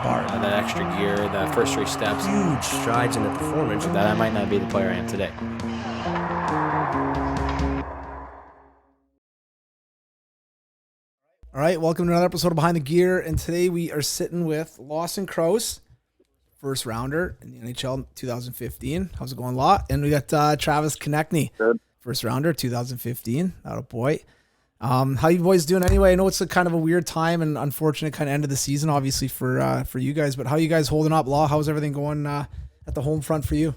bar. That extra gear, the first 3 steps. Huge strides in the performance. That I might not be the player I am today. All right, welcome to another episode of Behind the Gear, and today we are sitting with Lawson Crouse, first rounder in the NHL 2015. How's it going, Law? And we got Travis Konecny, first rounder 2015. Atta boy. How you boys doing anyway? I know it's a kind of a weird time and unfortunate kind of end of the season, obviously for you guys. But how you guys holding up, Law? How's everything going at the home front for you?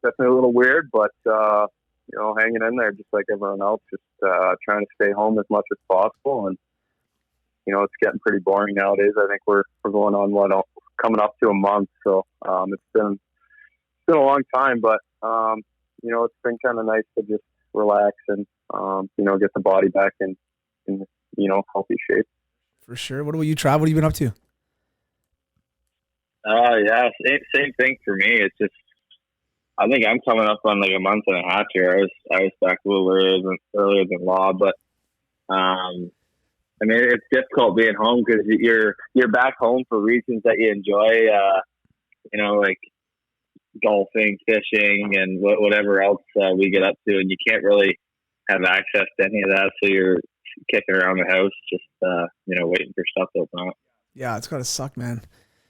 Definitely a little weird, but hanging in there just like everyone else. Just trying to stay home as much as possible, and it's getting pretty boring nowadays. I think we're going on coming up to a month, so it's been a long time, but it's been kind of nice to just relax and get the body back in healthy shape. For sure. What about you, Trav? What have you been up to? Yeah, same thing for me. It's just, I think I'm coming up on like a month and a half here. I was back a little earlier than Law, but it's difficult being home because you're back home for reasons that you enjoy. Like golfing, fishing, and whatever else we get up to, and you can't really have access to any of that. So you're kicking around the house, just waiting for stuff to open up. Yeah, it's gotta suck, man.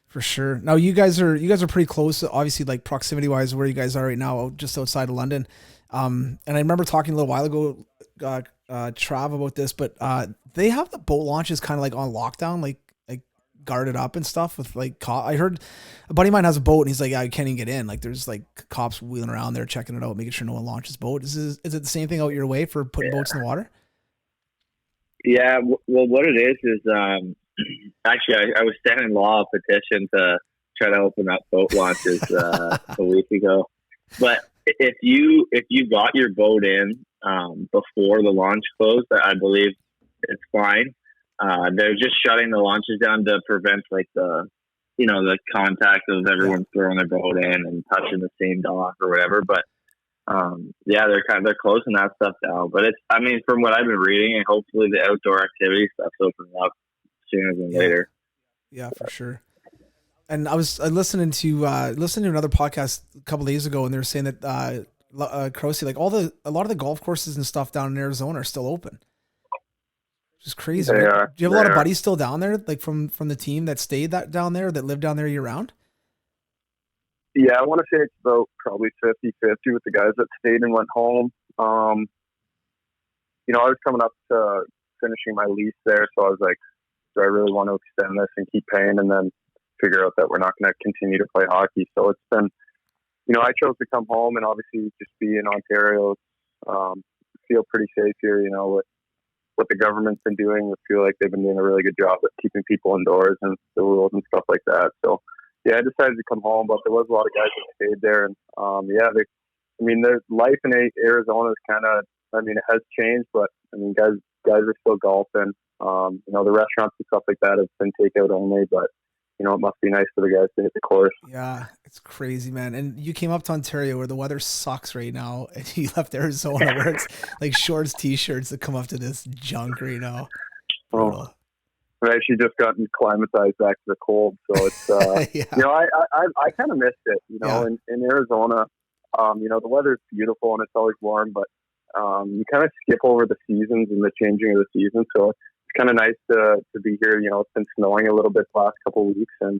For sure. Now you guys are pretty close, obviously, like proximity wise, where you guys are right now, just outside of London. And I remember talking a little while ago, Trav, about this, but they have the boat launches kind of like on lockdown, like guarded up and stuff with like I heard a buddy of mine has a boat and he's like, yeah, I can't even get in. Like there's like cops wheeling around there checking it out, making sure no one launches boat. Is it the same thing out your way for putting boats in the water? Yeah. Well, what it is actually I was sending Law a petition to try to open up boat launches a week ago. But if you got your boat in before the launch closed, I believe it's fine. They're just shutting the launches down to prevent like the contact of everyone throwing their boat in and touching the same dock or whatever. But they're closing that stuff down. But from what I've been reading, and hopefully the outdoor activity stuff's opening up sooner than later. Yeah, for sure. And I was listening to another podcast a couple days ago, and they were saying that Croce, like a lot of the golf courses and stuff down in Arizona are still open. Which is crazy. They are. Do you have a lot of buddies still down there, like from the team that stayed down there, that lived down there year round? Yeah, I want to say it's about probably 50-50 with the guys that stayed and went home. I was coming up to finishing my lease there, so I was like, do I really want to extend this and keep paying and then figure out that we're not going to continue to play hockey? So it's been, I chose to come home and obviously just be in Ontario. Feel pretty safe here, with what the government's been doing. I feel like they've been doing a really good job at keeping people indoors and the rules and stuff like that. So yeah, I decided to come home, but there was a lot of guys that stayed there, and their life in Arizona is kind of, it has changed, but guys are still golfing. The restaurants and stuff like that have been takeout only, but it must be nice for the guys to hit the course. Yeah, it's crazy, man. And you came up to Ontario where the weather sucks right now, and you left Arizona where it's like shorts, t-shirts that come up to this junk right now. Oh, I've actually just gotten climatized back to the cold, so it's I kind of missed it. In Arizona, the weather's beautiful and it's always warm, but you kind of skip over the seasons and the changing of the season. So it's kind of nice to be here. It's been snowing a little bit the last couple of weeks, and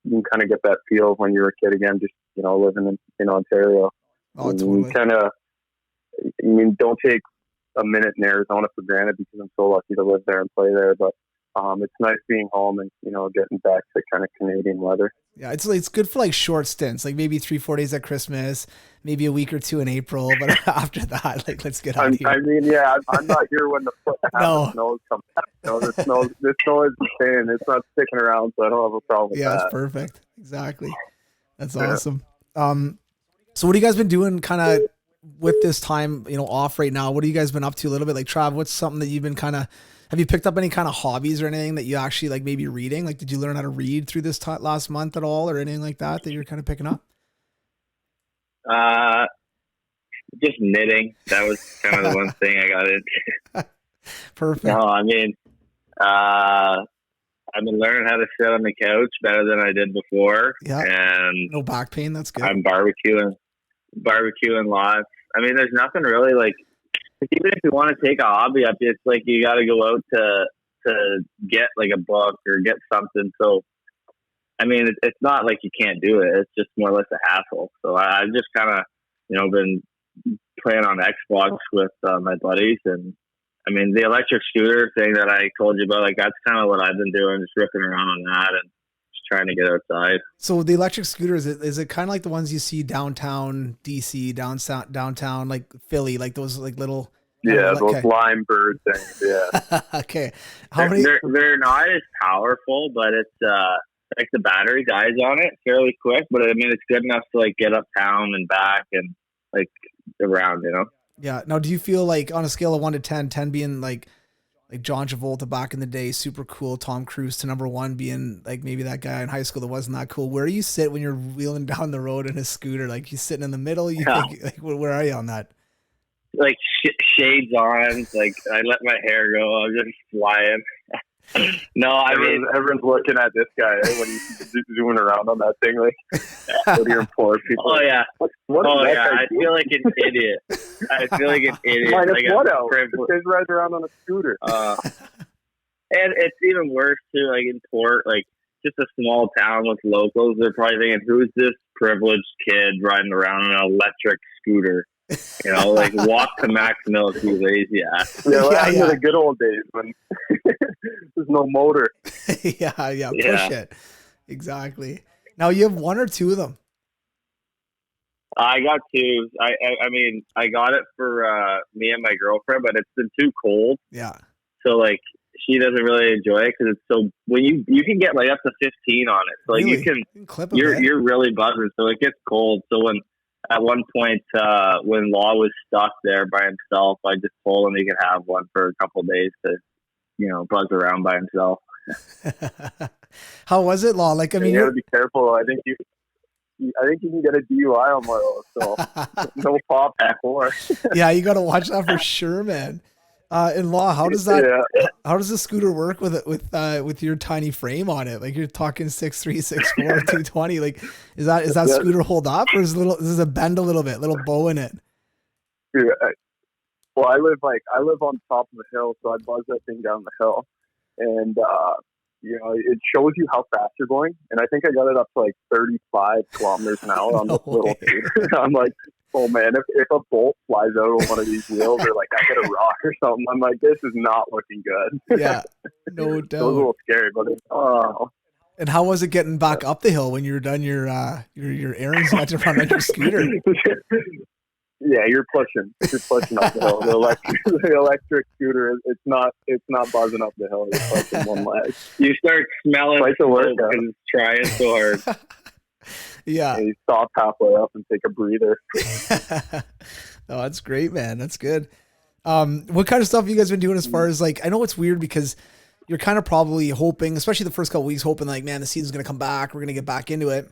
you can kind of get that feel of when you were a kid again, just living in Ontario. Oh, totally. Don't take a minute in Arizona for granted because I'm so lucky to live there and play there. But it's nice being home and getting back to kind of Canadian weather. Yeah, it's good for like short stints, like maybe 3-4 days at Christmas, maybe a week or two in April. But after that, like let's get out of here. I'm not here when the snow comes back. The snow is insane. It's not sticking around, so I don't have a problem with that. Yeah, it's perfect. Exactly. That's awesome. So what have you guys been doing kind of with this time, off right now? What have you guys been up to a little bit? Like Trav, what's something that you've been have you picked up any kind of hobbies or anything that you actually like maybe reading? Like, did you learn how to read through this last month at all or anything like that you're kind of picking up? Just knitting. That was kind of the one thing I got into. Perfect. No, I've been learning how to sit on the couch better than I did before. Yeah. And No back pain. That's good. I'm barbecuing lots. I mean, there's nothing really like, even if you want to take a hobby up, it's like you got to go out to get like a book or get something. So, I mean, it's not like you can't do it. It's just more or less a hassle. So I've just kind of, been playing on Xbox with my buddies. And I mean, the electric scooter thing that I told you about, like that's kind of what I've been doing, just ripping around on that and just trying to get outside. So the electric scooters, is it kind of like the ones you see downtown DC, downtown like Philly, like those like little... Yeah, those lime bird things, yeah. Okay. They're not as powerful, but it's like the battery dies on it fairly quick, but I mean, it's good enough to like get uptown and back and like around, Yeah. Now, do you feel like on a scale of 1 to 10, 10 being like John Travolta back in the day, super cool, Tom Cruise, to number 1 being like maybe that guy in high school that wasn't that cool? Where do you sit when you're wheeling down the road in a scooter? Like you sitting in the middle? You think, like, where are you on that? Like shades on, like I let my hair go. I'm just flying. No, I mean everyone's looking at this guy when he's zooming around on that thing. Like, what are your poor people? Oh yeah, what I feel like an idiot. Minus like what else? The kids ride around on a scooter. And it's even worse too. Like in Port, like just a small town with locals, they're probably thinking, "Who's this privileged kid riding around on an electric scooter?" Like walk to Max Milk, you lazy ass. Yeah, well, yeah. The good old days when there's no motor. yeah, push it. Exactly. Now you have 1 or 2 of them. I got 2. I mean, I got it for me and my girlfriend, but it's been too cold. Yeah. So like, she doesn't really enjoy it because it's so when you can get like up to 15 on it. So like really? you can clip you're really buzzing. So it gets cold. So when at one point, when Law was stuck there by himself, I just told him he could have one for a couple of days to, buzz around by himself. How was it, Law? Like, I mean, you gotta be careful. I think you can get a DUI on one of those. So no pop before. Yeah, you got to watch that for sure, man. In Law, how does that? Yeah. How does the scooter work with it with your tiny frame on it? Like you're talking 6'3", 6'4", 220. Like is that scooter hold up, or does it bend a little bit, little bow in it? Yeah. Well, I live on top of a hill, so I buzz that thing down the hill, and it shows you how fast you're going. And I think I got it up to like 35 kilometers an hour on this little scooter. I'm like, oh man, if a bolt flies out on one of these wheels or like I hit a rock or something, I'm like, this is not looking good. Yeah, no doubt. It was a little scary, but And how was it getting back up the hill when you were done your errands? You had to run on your scooter. Yeah, you're pushing up the hill. The electric scooter, it's not buzzing up the hill. You're pushing one leg. You start smelling it because it's trying so hard. Yeah. You stop halfway up and take a breather. Oh, that's great, man. That's good. What kind of stuff have you guys been doing as far as like, I know it's weird because you're kind of probably hoping, especially the first couple weeks, hoping like, man, the season's going to come back. We're going to get back into it.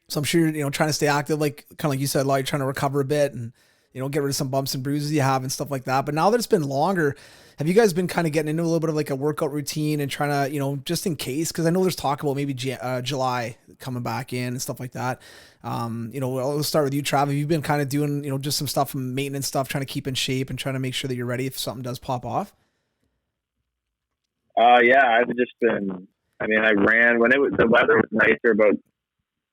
So I'm sure you're, trying to stay active, like kind of like you said, like trying to recover a bit and, get rid of some bumps and bruises you have and stuff like that. But now that it's been longer, have you guys been kind of getting into a little bit of like a workout routine and trying to, just in case, because I know there's talk about maybe July coming back in and stuff like that. I'll start with you, Trav. Have you been kind of doing, just some stuff from maintenance stuff, trying to keep in shape and trying to make sure that you're ready if something does pop off? Yeah, I've just been, I ran when the weather was nicer about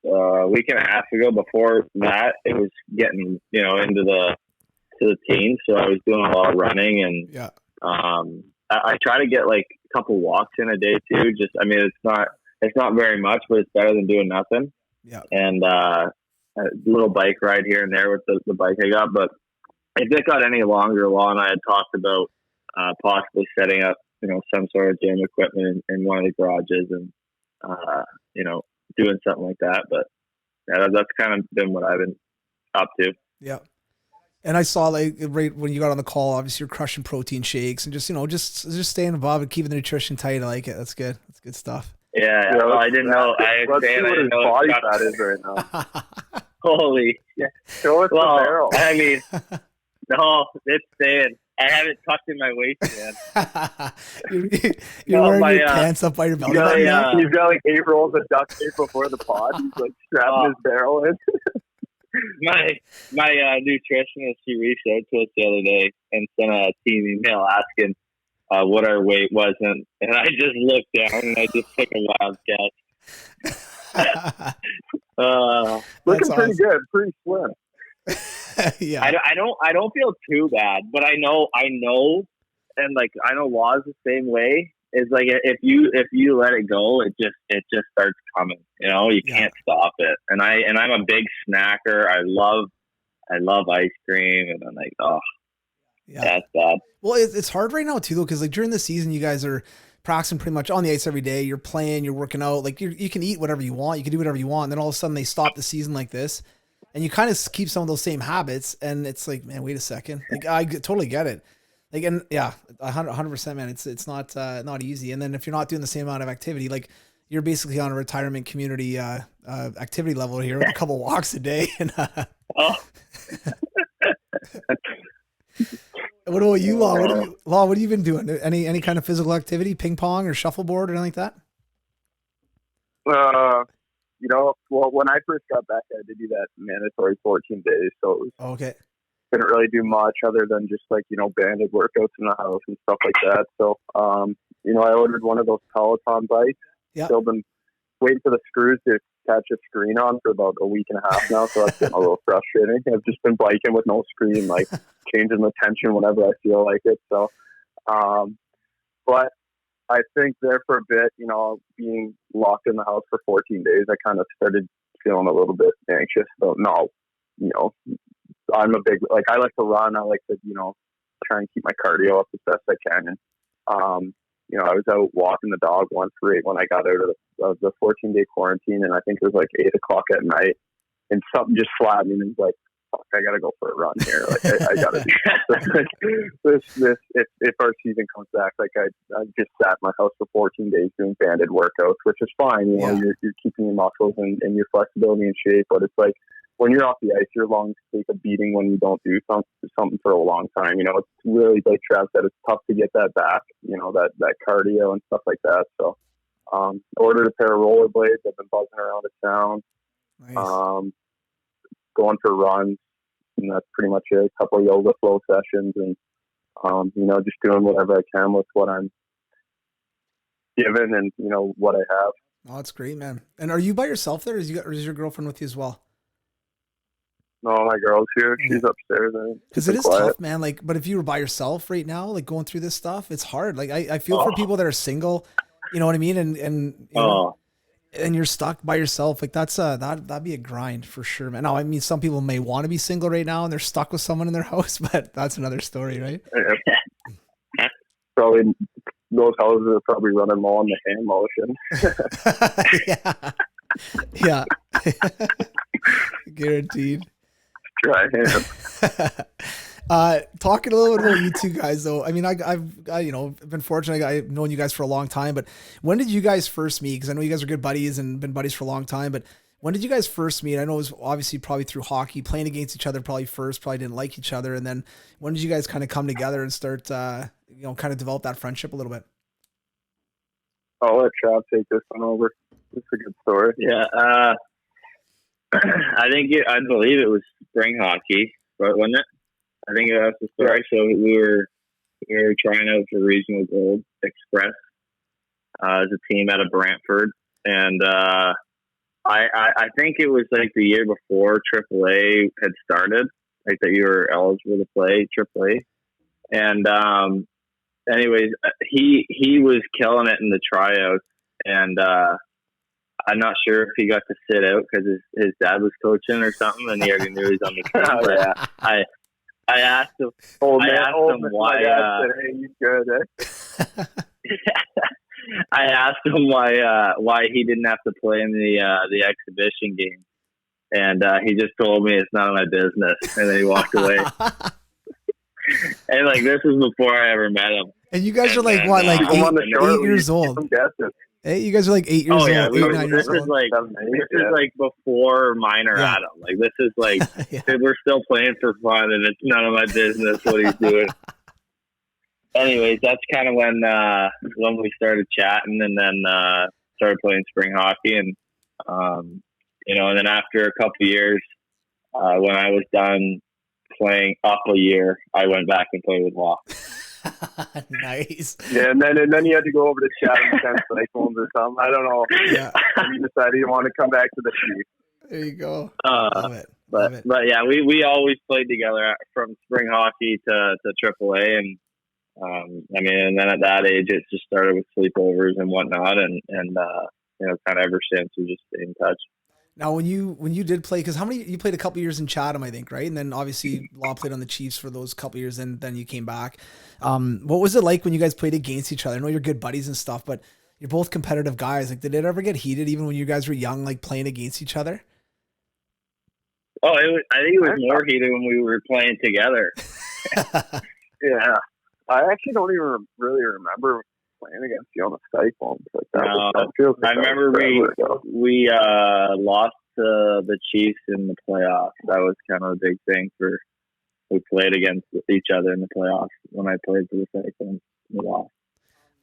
a week and a half ago. Before that, it was getting, into the teens. So I was doing a lot of running and, yeah. I try to get like a couple walks in a day too. Just, it's not very much, but it's better than doing nothing. Yeah. And, a little bike ride here and there with the bike I got. But if it got any longer, Law and I had talked about, possibly setting up, some sort of gym equipment in one of the garages and, doing something like that. But yeah, that's kind of been what I've been up to. Yeah. And I saw like right when you got on the call, obviously you're crushing protein shakes and just, just staying involved and keeping the nutrition tight. I like it. That's good. That's good stuff. Yeah. Well, I didn't know. Let's see what his body fat is right now. Holy. Yeah. Show us the barrel. No, it's staying. I have it tucked in my waistband. You're wearing your pants up by your belly button. He's got like 8 rolls of duct tape before the pod. He's like strapping his barrel in. My nutritionist, she reached out to us the other day and sent a team email asking what our weight was, and I just looked down and I just took a wild guess. Looking pretty good, pretty slim. Yeah, I don't feel too bad, but I know, and like I know Law's the same way. It's like if you let it go, it just starts coming. You can't stop it. And I'm a big snacker. I love ice cream, and I'm like, that's bad. Well, it's hard right now too, though, because like during the season, you guys are practicing pretty much on the ice every day. You're playing, you're working out. Like you can eat whatever you want, you can do whatever you want. And then all of a sudden, they stop the season like this, and you kind of keep some of those same habits. And it's like, man, wait a second. Like I totally get it. Like, and yeah, 100%, man. It's not easy. And then if you're not doing the same amount of activity, like you're basically on a retirement community activity level here with a couple walks a day. And what about you, Law? What have you been doing? Any kind of physical activity, ping pong or shuffleboard or anything like that? Well, when I first got back, I had to do that mandatory 14 days. So it was, okay. Didn't really do much other than just like, banded workouts in the house and stuff like that. So, I ordered one of those Peloton bikes. Yeah. Still been waiting for the screws to catch a screen on for about a week and a half now. So that's getting a little frustrating. I've just been biking with no screen, like changing the tension whenever I feel like it. So, but I think there for a bit, being locked in the house for 14 days, I kind of started feeling a little bit anxious about I'm a big, like, I like to run. I like to, try and keep my cardio up as best I can. And, I was out walking the dog once right when I got out of the 14-day quarantine. And I think it was like 8:00 at night, and something just slapped me and was like, fuck, I got to go for a run here. Like, I got to do something. If our season comes back, like I just sat in my house for 14 days doing banded workouts, which is fine. You're keeping your muscles and your flexibility in shape, but it's like, when you're off the ice, your lungs take a beating when you don't do something for a long time. It's really, like Trav said, it's tough to get that back, that cardio and stuff like that. So, ordered a pair of rollerblades. I've been buzzing around the town, Nice. Going for runs, and that's pretty much it. A couple of yoga flow sessions, and, just doing whatever I can with what I'm given and, what I have. Oh, that's great, man. And are you by yourself there, or is your girlfriend with you as well? No, my girl's here. She's upstairs. Because it is tough, man. Like, but if you were by yourself right now, like going through this stuff, it's hard. Like, I feel for people that are single, you know what I mean? And you're stuck by yourself. Like that'd be a grind for sure, man. Now, I mean, some people may want to be single right now and they're stuck with someone in their house, but that's another story, right? Probably those houses are probably running low on the hand motion. Yeah. Guaranteed. Try him. Talking a little bit about you two guys, though. I mean, I've been fortunate. I've known you guys for a long time, but when did you guys first meet? Because I know you guys are good buddies and been buddies for a long time, but when did you guys first meet? I know it was obviously probably through hockey, playing against each other probably didn't like each other. And then when did you guys kind of come together and start, kind of develop that friendship a little bit? I'll let Trav take this one over. It's a good story. Yeah. I believe it was spring hockey, right, wasn't it? I think that's the story. So we were trying out for Regional Gold Express as a team out of Brantford, and I think it was like the year before AAA had started, like that you were eligible to play AAA, and anyways, he was killing it in the tryouts, and I'm not sure if he got to sit out because his dad was coaching or something, and he already knew he was on the team. I asked him. Why. Hey, you good? Eh? I asked him why he didn't have to play in the exhibition game, and he just told me it's none of my business, and then he walked away. And like this was before I ever met him. And you guys are like 8 years old. Hey, you guys are like 8 years old. 9 years old. This is like before minor Adam. Like this is like we're still playing for fun, and it's none of my business what he's doing. anyways, that's kind of when we started chatting, and then started playing spring hockey, and and then after a couple of years, when I was done playing up a year, I went back and played with Law. Nice. Yeah, and then you had to go over to Chatham 10 Cyclones or something. I don't know. Yeah. You decided you want to come back to the Chiefs. There you go. Love it. But yeah, we always played together from spring hockey to AAA, and and then at that age, it just started with sleepovers and whatnot, and kind of ever since we just stayed in touch. Now, when you did play, because you played a couple years in Chatham, I think, right? And then obviously Law played on the Chiefs for those couple years, and then you came back. What was it like when you guys played against each other? I know you're good buddies and stuff, but you're both competitive guys. Like, did it ever get heated, even when you guys were young, like playing against each other? Oh, I think it was more heated when we were playing together. Yeah, I actually don't even really remember playing against you on the Cyclones. Like I remember we lost to the Chiefs in the playoffs. That was kind of a big thing we played against each other in the playoffs when I played for the Cyclones. We lost.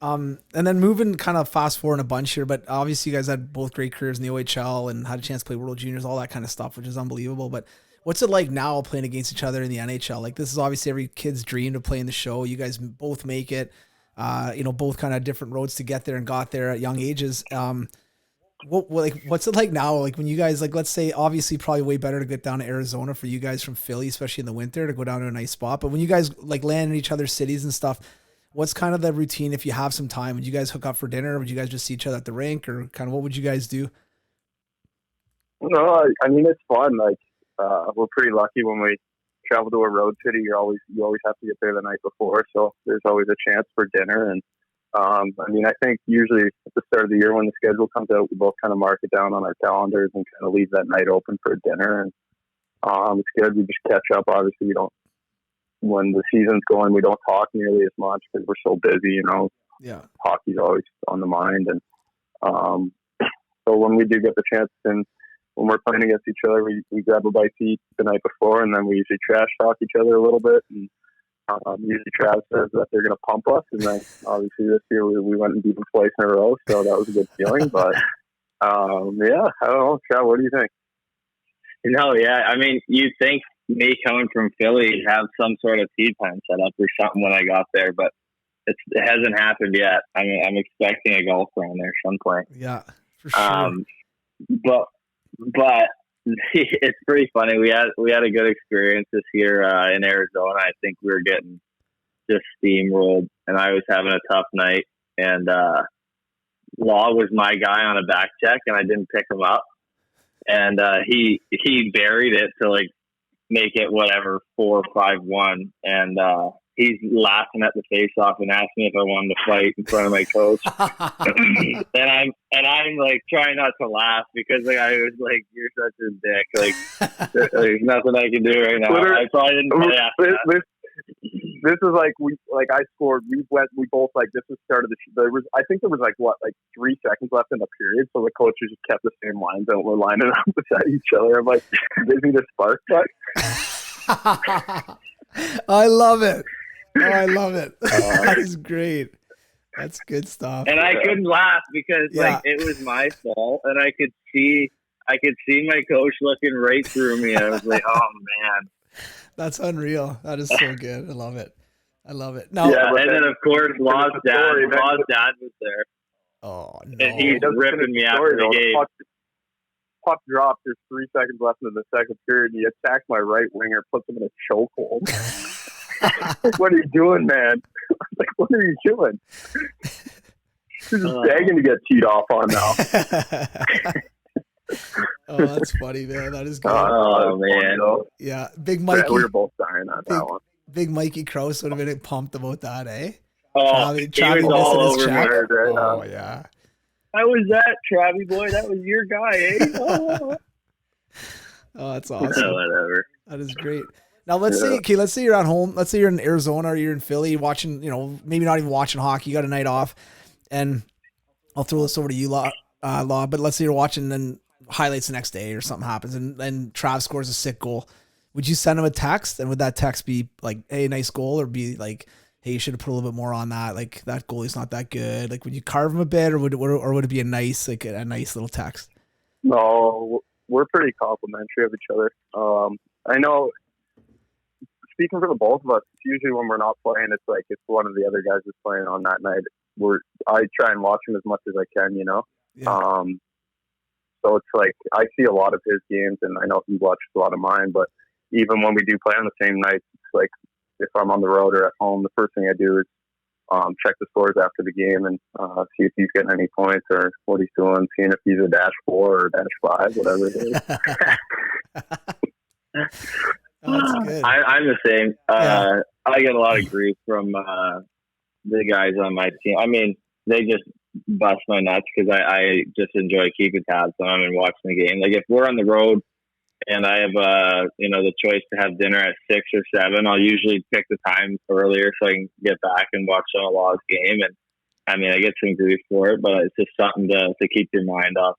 And then moving kind of fast forward a bunch here, but obviously you guys had both great careers in the OHL and had a chance to play World Juniors, all that kind of stuff, which is unbelievable. But what's it like now playing against each other in the NHL? Like, this is obviously every kid's dream to play in the show. You guys both make it, both kind of different roads to get there and got there at young ages. What's it like now? Like, when you guys, like, let's say, obviously probably way better to get down to Arizona for you guys from Philly, especially in the winter, to go down to a nice spot. But when you guys like land in each other's cities and stuff, what's kind of the routine if you have some time? Would you guys hook up for dinner? Would you guys just see each other at the rink, or kind of what would you guys do? No, I mean, it's fun. Like, we're pretty lucky when we travel to a road city. You always have to get there the night before, so there's always a chance for dinner. And I think usually at the start of the year when the schedule comes out, we both kind of mark it down on our calendars and kind of leave that night open for dinner. And it's good. We just catch up. Obviously, when the season's going, we don't talk nearly as much because we're so busy, Yeah. Hockey's always on the mind. And so when we do get the chance, and when we're playing against each other, we grab a bite to eat the night before, and then we usually trash talk each other a little bit. And usually Travis says that they're going to pump us. And then obviously this year we went and beat them twice in a row, so that was a good feeling. But yeah, I don't know. Trav, what do you think? Yeah. I mean, you'd think me coming from Philly have some sort of tea time set up or something when I got there, but it hasn't happened yet. I mean, I'm expecting a golf round there some point. Yeah, for sure. But it's pretty funny. We had a good experience this year in Arizona. I think we were getting just steamrolled, and I was having a tough night. And Law was my guy on a back check, and I didn't pick him up. And he buried it to like make it whatever 4-5-1, and he's laughing at the face off and asked me if I wanted to fight in front of my coach. and I'm like trying not to laugh because like I was like, you're such a dick. Like there's nothing I can do right now. I probably didn't play after that. This is like I scored. We both like this was the start of I think there was 3 seconds left in the period, so the coaches just kept the same lines and we're lining up beside each other. I'm like, busy to spark plug. I love it. I love it. That is great. That's good stuff. And I couldn't laugh because it was my fault, and I could see my coach looking right through me. I was like, oh man. That's unreal. That is so good. I love it. Now, and then of course Law's dad was there. Oh no! And he's ripping me after the game. Puck drops. There's 3 seconds left in the second period. He attacks my right winger, puts him in a chokehold. What are you doing, man? Like, what are you doing? He's just begging to get teed off on now. Oh, that's funny, man. That is good. Oh, man. Yeah, Big Mikey. Yeah, we were both dying on that one. Big Mikey Crouse would have been pumped about that, eh? Oh, Travi he was all over me. Right oh, yeah. How was that, Travi boy? That was your guy, eh? Oh, that's awesome. Whatever. That is great. Now let's say you're at home. Let's say you're in Arizona or you're in Philly watching, maybe not even watching hockey. You got a night off, and I'll throw this over to you, Law. But let's say you're watching then highlights the next day or something happens, and Trav scores a sick goal. Would you send him a text, and would that text be like, "Hey, nice goal," or be like, hey, you should have put a little bit more on that. Like that goalie's not that good. Like would you carve him a bit, or would it be a nice little text? No, we're pretty complimentary of each other. I know, speaking for the both of us, it's usually when we're not playing, it's like if one of the other guys is playing on that night, I try and watch him as much as I can, you know. Yeah. So it's like I see a lot of his games, and I know he watches a lot of mine. But even when we do play on the same night, it's like if I'm on the road or at home, the first thing I do is check the scores after the game and see if he's getting any points or what he's doing, seeing if he's a -4 or -5, whatever it is. Oh, that's good. I'm the same. I get a lot of grief from the guys on my team. I mean, they just bust my nuts because I just enjoy keeping tabs on them and watching the game. Like if we're on the road and I have the choice to have dinner at 6 or 7, I'll usually pick the time earlier so I can get back and watch on a Law's game. And I mean, I get some grief for it, but it's just something to keep your mind off,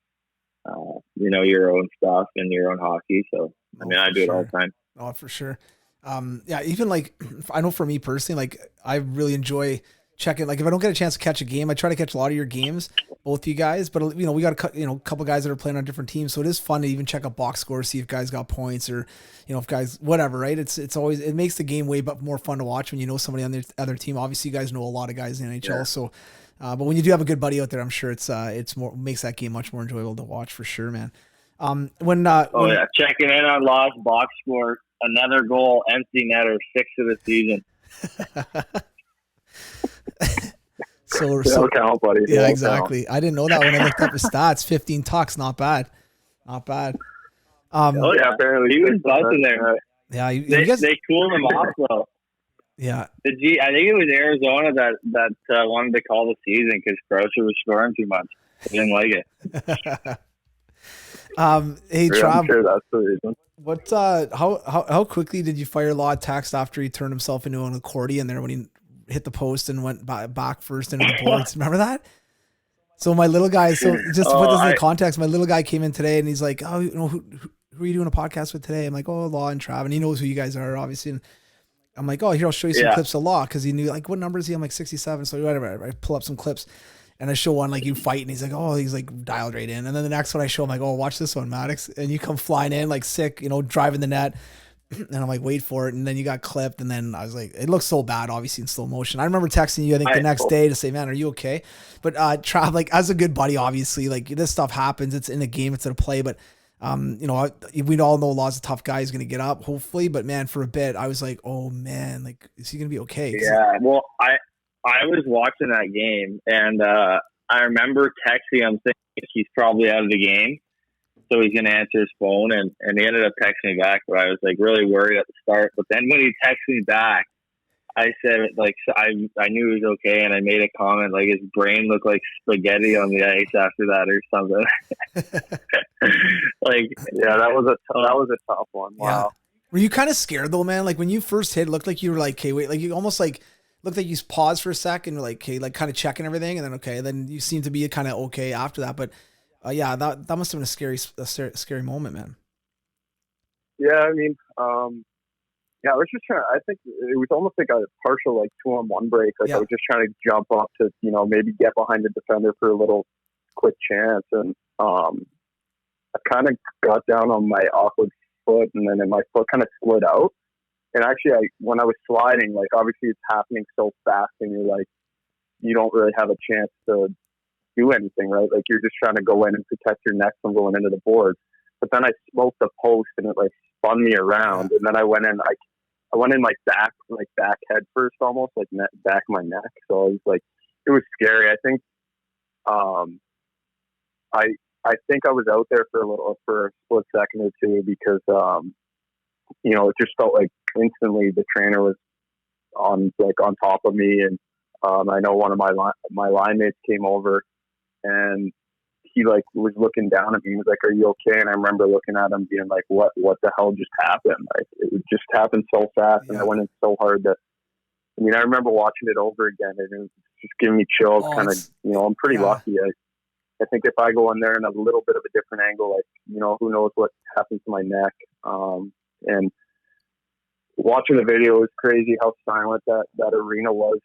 your own stuff and your own hockey. So I mean, I do it all the time. Oh, for sure. Even like I know for me personally, like I really enjoy checking. Like if I don't get a chance to catch a game, I try to catch a lot of your games, both you guys. But we got a couple guys that are playing on different teams, so it is fun to even check a box score, see if guys got points or if guys whatever. Right? It's always it makes the game way more fun to watch when you know somebody on the other team. Obviously, you guys know a lot of guys in the NHL, Yeah. so. But when you do have a good buddy out there, I'm sure it's more makes that game much more enjoyable to watch for sure, man. Checking in on Law's box score, another goal, empty netter, 6 of the season. so count, buddy. Yeah, exactly. I didn't know that when I looked up his stats. 15 tucks, not bad. Apparently he was busting there. Yeah, they cooled him off though. Yeah, I think it was Arizona that wanted to call the season because Crouse was scoring too much. They didn't like it. Hey, Trav, I'm sure that's the reason. what? How quickly did you fire Law a text after he turned himself into an accordion there when he hit the post and went back first into the boards? Remember that? So my little guy. So just to put this in context, my little guy came in today and he's like, "Oh, who are you doing a podcast with today?" I'm like, "Oh, Law and Trav," and he knows who you guys are, obviously. And I'm like, "Oh, here, I'll show you some clips of Law," because he knew like what number is he? I'm like 67. So whatever. I pull up some clips. And I show one like you fight, and he's like, "Oh, he's like dialed right in." And then the next one I show him like, "Oh, watch this one, Maddox." And you come flying in like sick, driving the net. And I'm like, "Wait for it." And then you got clipped, and then I was like, "It looks so bad, obviously in slow motion." I remember texting you, I think the next day to say, "Man, are you okay?" But Trav, like as a good buddy, obviously, like this stuff happens. It's in a game, it's in a play, but we all know Law's a tough guy. He's gonna get up, hopefully. But man, for a bit, I was like, "Oh man, like is he gonna be okay?" Yeah. Well, I was watching that game, and I remember texting him thinking he's probably out of the game, so he's going to answer his phone, and he ended up texting me back, but I was like really worried at the start. But then when he texted me back, I said like I knew he was okay, and I made a comment like his brain looked like spaghetti on the ice after that or something. That was a tough one. Wow. Yeah. Were you kind of scared though, man? Like when you first hit, it looked like you were like, "Okay, wait," like you almost like. Looked like you paused for a second, like, okay, like kind of checking everything, and then okay, then you seem to be kind of okay after that. But that must have been a scary moment, man. Yeah, I mean, I was just trying. I think it was almost like a partial like 2-on-1 break. Like I was just trying to jump up to maybe get behind the defender for a little quick chance, and I kind of got down on my awkward foot, and then my foot kind of split out. And actually, when I was sliding, like obviously it's happening so fast, and you're like, you don't really have a chance to do anything, right? Like you're just trying to go in and protect your neck from going into the board. But then I smoked the post, and it like spun me around, and then I went in. I went in back head first, almost like back of my neck. So I was like, it was scary. I think, I think I was out there for a split second or two because, it just felt like instantly the trainer was on top of me, and I know one of my line mates came over, and he like was looking down at me. He was like, "Are you okay?" And I remember looking at him, being like, "What the hell just happened?" Like it just happened so fast, and I went in so hard that. I mean, I remember watching it over again, and it was just giving me chills. I'm pretty lucky. I think if I go in there in a little bit of a different angle, like who knows what happens to my neck. And watching the video, it was crazy how silent that arena was.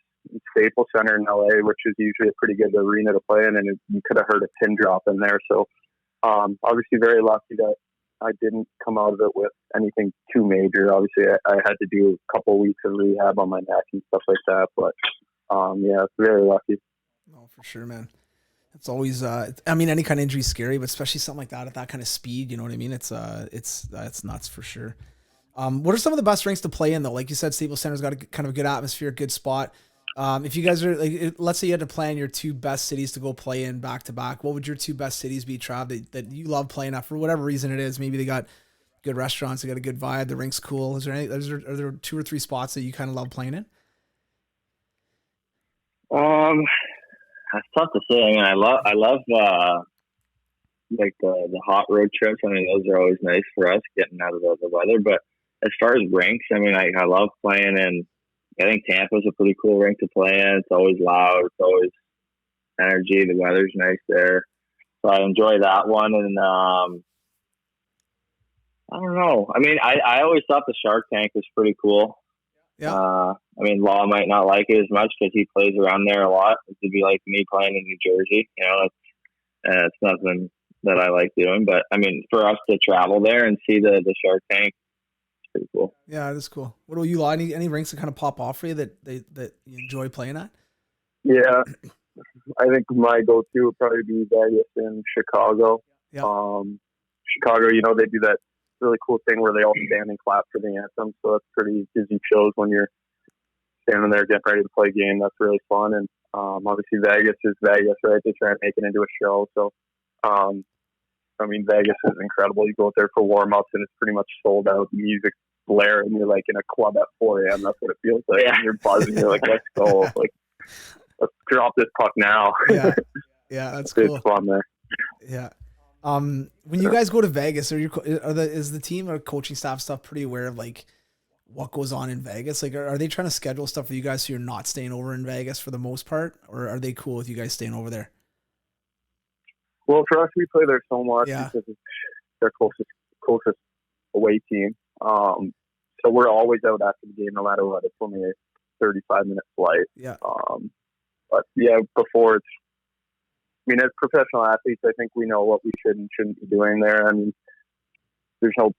Staples Center in LA, which is usually a pretty good arena to play in, and you could have heard a pin drop in there. So obviously very lucky that I didn't come out of it with anything too major. Obviously I had to do a couple of weeks of rehab on my neck and stuff like that, but yeah, it's very lucky. Oh, for sure, man. It's always I mean, any kind of injury is scary, but especially something like that at that kind of speed, you know what I mean? It's nuts for sure. What are some of the best rinks to play in though? Like you said, Staples Center's got a kind of a good atmosphere, good spot. If you guys are like, let's say you had to plan your two best cities to go play in back to back, what would your two best cities be, Trav, that you love playing at for whatever reason it is? Maybe they got good restaurants, they got a good vibe, the rink's cool. Are there two or three spots that you kind of love playing in? That's tough to say. I mean, I love like the hot road trips. I mean, those are always nice for us getting out of the weather. But as far as rinks, I mean, I love playing in. I think Tampa's a pretty cool rink to play in. It's always loud. It's always energy. The weather's nice there. So I enjoy that one. And I don't know. I mean, I always thought the Shark Tank was pretty cool. Yeah. I mean, Law might not like it as much because he plays around there a lot. It'd be like me playing in New Jersey. You know, it's nothing that I like doing. But, I mean, for us to travel there and see the Shark Tank, pretty cool. Yeah, it is cool. What about you, Law? Any rinks that kind of pop off for you that you enjoy playing at? Yeah, I think my go-to would probably be Vegas in Chicago. Yeah. Chicago, you know, they do that really cool thing where they all stand and clap for the anthem. So that's pretty busy chills when you're standing there getting ready to play a game. That's really fun. And obviously Vegas is Vegas, right? They try and make it into a show. So, I mean, Vegas is incredible. You go out there for warm-ups and it's pretty much sold out. Music blaring, you're like in a club at 4 a.m. That's what it feels like. Yeah. And you're buzzing. You're like, let's go. Like, let's drop this puck now. Yeah, that's cool. It's fun there. Yeah. When you guys go to Vegas, is the team or coaching staff stuff pretty aware of like what goes on in Vegas? Like, are they trying to schedule stuff for you guys so you're not staying over in Vegas for the most part, or are they cool with you guys staying over there? Well, for us, we play there so much because it's their closest away team. So we're always out after the game, no matter what. It's only a 35-minute flight. Yeah. But yeah, before it's. I mean, as professional athletes, I think we know what we should and shouldn't be doing there. I mean, there's no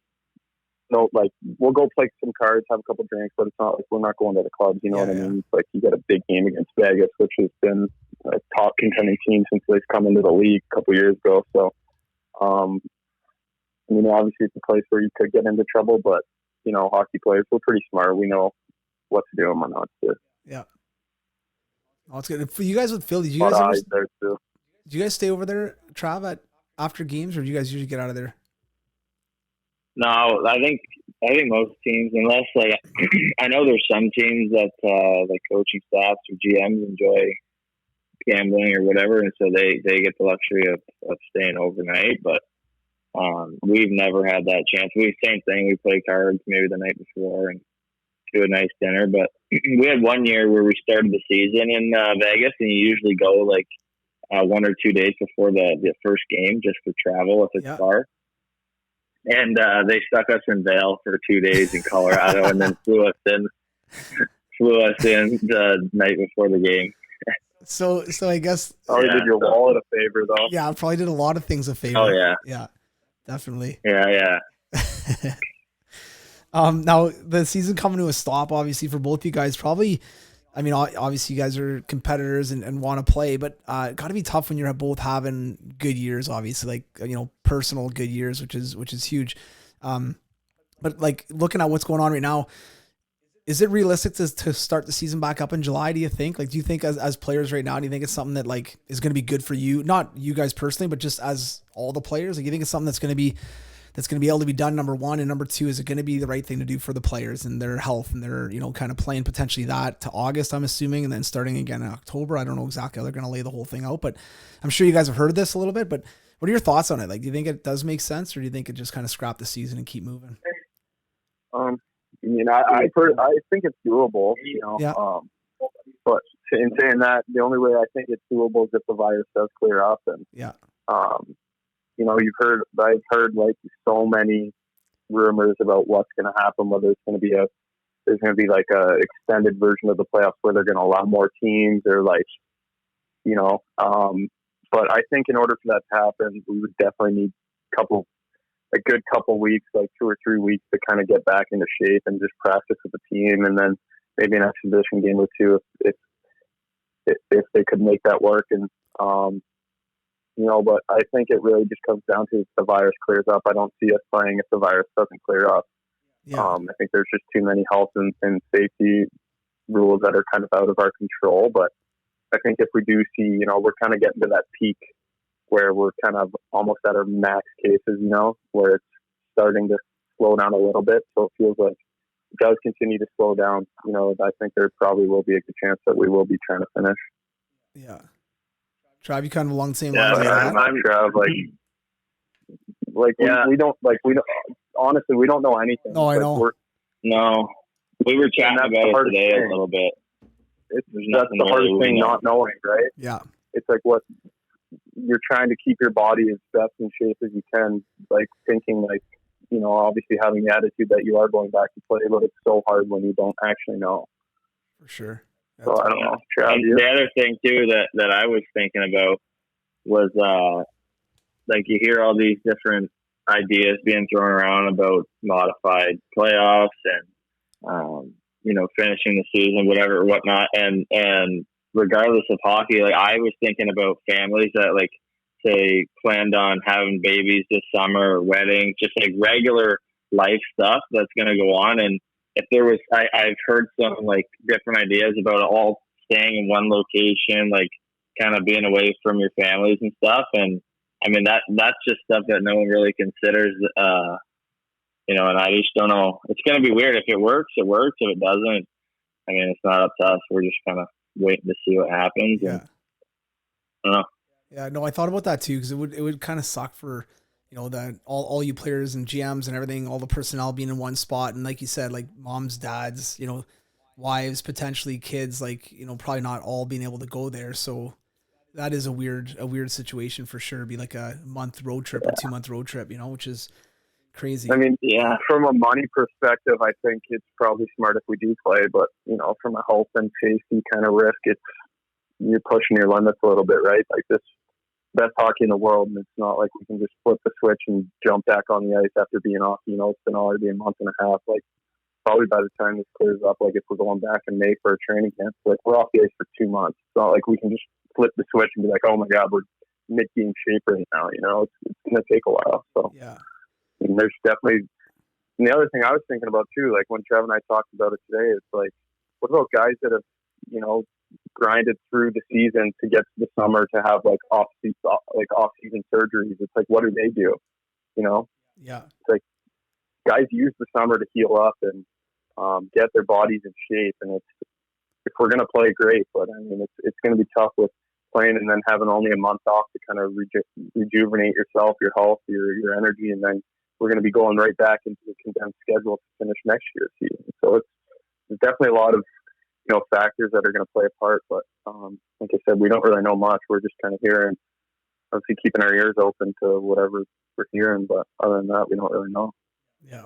like, we'll go play some cards, have a couple drinks, but it's not like we're not going to the clubs, you know what I mean? It's like you get a big game against Vegas, which has been a top contending team since they've come into the league a couple years ago. So, I mean, obviously it's a place where you could get into trouble, but, you know, hockey players, we're pretty smart. We know what to do and what not to do. Yeah. Oh, it's good. For you guys with Phil, did you guys stay over there, Trav, after games, or do you guys usually get out of there? No, I think most teams, unless like I know there's some teams that like coaching staffs or GMs enjoy gambling or whatever, and so they get the luxury of staying overnight. But we've never had that chance. Same thing. We play cards maybe the night before and do a nice dinner. But we had one year where we started the season in Vegas, and you usually go like 1 or 2 days before the first game just for travel if it's far. And they stuck us in Vail for 2 days in Colorado and then flew us in the night before the game. So I guess probably did your wallet a favor though. Yeah, I probably did a lot of things a favor. Oh yeah. Yeah. Definitely. Yeah. Now the season coming to a stop, obviously for both you guys, probably. I mean, obviously you guys are competitors and want to play, but got to be tough when you're both having good years, obviously, like, you know, personal good years, which is huge. But like looking at what's going on right now, is it realistic to start the season back up in July? Do you think? Like, do you think as players right now, do you think it's something that like is going to be good for you? Not you guys personally, but just as all the players. Like, you think it's something that's going to be able to be done, number one, and number two, is it going to be the right thing to do for the players and their health and their, you know, kind of playing potentially that to August, I'm assuming, and then starting again in October. I don't know exactly how they're going to lay the whole thing out, but I'm sure you guys have heard this a little bit, but what are your thoughts on it? Like, do you think it does make sense, or do you think it just kind of scrap the season and keep moving? I mean, I think it's doable, you know, but in saying that, the only way I think it's doable is if the virus does clear up. And, you know, I've heard like so many rumors about what's going to happen, whether it's going to be a there's going to be like a extended version of the playoffs where they're going to allow more teams, or like, you know, but I think in order for that to happen, we would definitely need a good couple weeks, like 2 or 3 weeks, to kind of get back into shape and just practice with the team, and then maybe an exhibition game or two if they could make that work. And you know, but I think it really just comes down to if the virus clears up. I don't see us playing if the virus doesn't clear up. Yeah. I think there's just too many health and safety rules that are kind of out of our control. But I think if we do see, you know, we're kind of getting to that peak where we're kind of almost at our max cases, you know, where it's starting to slow down a little bit. So it feels like it does continue to slow down. You know, I think there probably will be a good chance that we will be trying to finish. Yeah. Trav, you kind of along the same lines. Yeah, I'm Trav. We don't honestly, we don't know anything. No, I know. No, we were chatting about it today a little bit. That's the hardest thing, not knowing, right? Yeah. It's like what you're trying to keep your body as best in shape as you can, like thinking like, you know, obviously having the attitude that you are going back to play, but it's so hard when you don't actually know. For sure. So I don't know. And the other thing too that I was thinking about was like you hear all these different ideas being thrown around about modified playoffs and you know, finishing the season, whatever, whatnot, and regardless of hockey, like I was thinking about families that like say planned on having babies this summer or weddings, just like regular life stuff that's going to go on. And if there was, I've heard some like different ideas about all staying in one location, like kind of being away from your families and stuff. And I mean, that's just stuff that no one really considers, you know, and I just don't know. It's going to be weird. If it works, it works. If it doesn't, I mean, it's not up to us. We're just kind of waiting to see what happens. Yeah. And, I don't know. Yeah, no, I thought about that too, because it would kind of suck for, you know, that all you players and GMs and everything, all the personnel being in one spot, and like you said, like moms, dads, you know, wives, potentially kids, like, you know, probably not all being able to go there. So that is a weird situation for sure. It'd be like a month road trip or 2-month road trip, you know, which is crazy. I mean, from a money perspective, I think it's probably smart if we do play, but you know, from a health and safety kind of risk, you're pushing your limits a little bit, right? Like this best hockey in the world, and it's not like we can just flip the switch and jump back on the ice after being off. You know, it's been already a month and a half. Like probably by the time this clears up, like if we're going back in May for a training camp, like we're off the ice for 2 months. It's not like we can just flip the switch and be like, oh my God, we're mid-game shape right now. You know, it's going to take a while. So yeah. And there's definitely, and the other thing I was thinking about too, like when Trev and I talked about it today, it's like, what about guys that have, you know, grinded through the season to get to the summer to have like off-season surgeries? It's like, what do they do? You know? Yeah. It's like guys use the summer to heal up and get their bodies in shape. And if we're going to play, great, but I mean, it's going to be tough with playing and then having only a month off to kind of rejuvenate yourself, your health, your energy, and then we're going to be going right back into the condensed schedule to finish next year's season. So there's definitely a lot of, you know, factors that are going to play a part. But like I said, we don't really know much. We're just kind of hearing, obviously keeping our ears open to whatever we're hearing. But other than that, we don't really know. Yeah.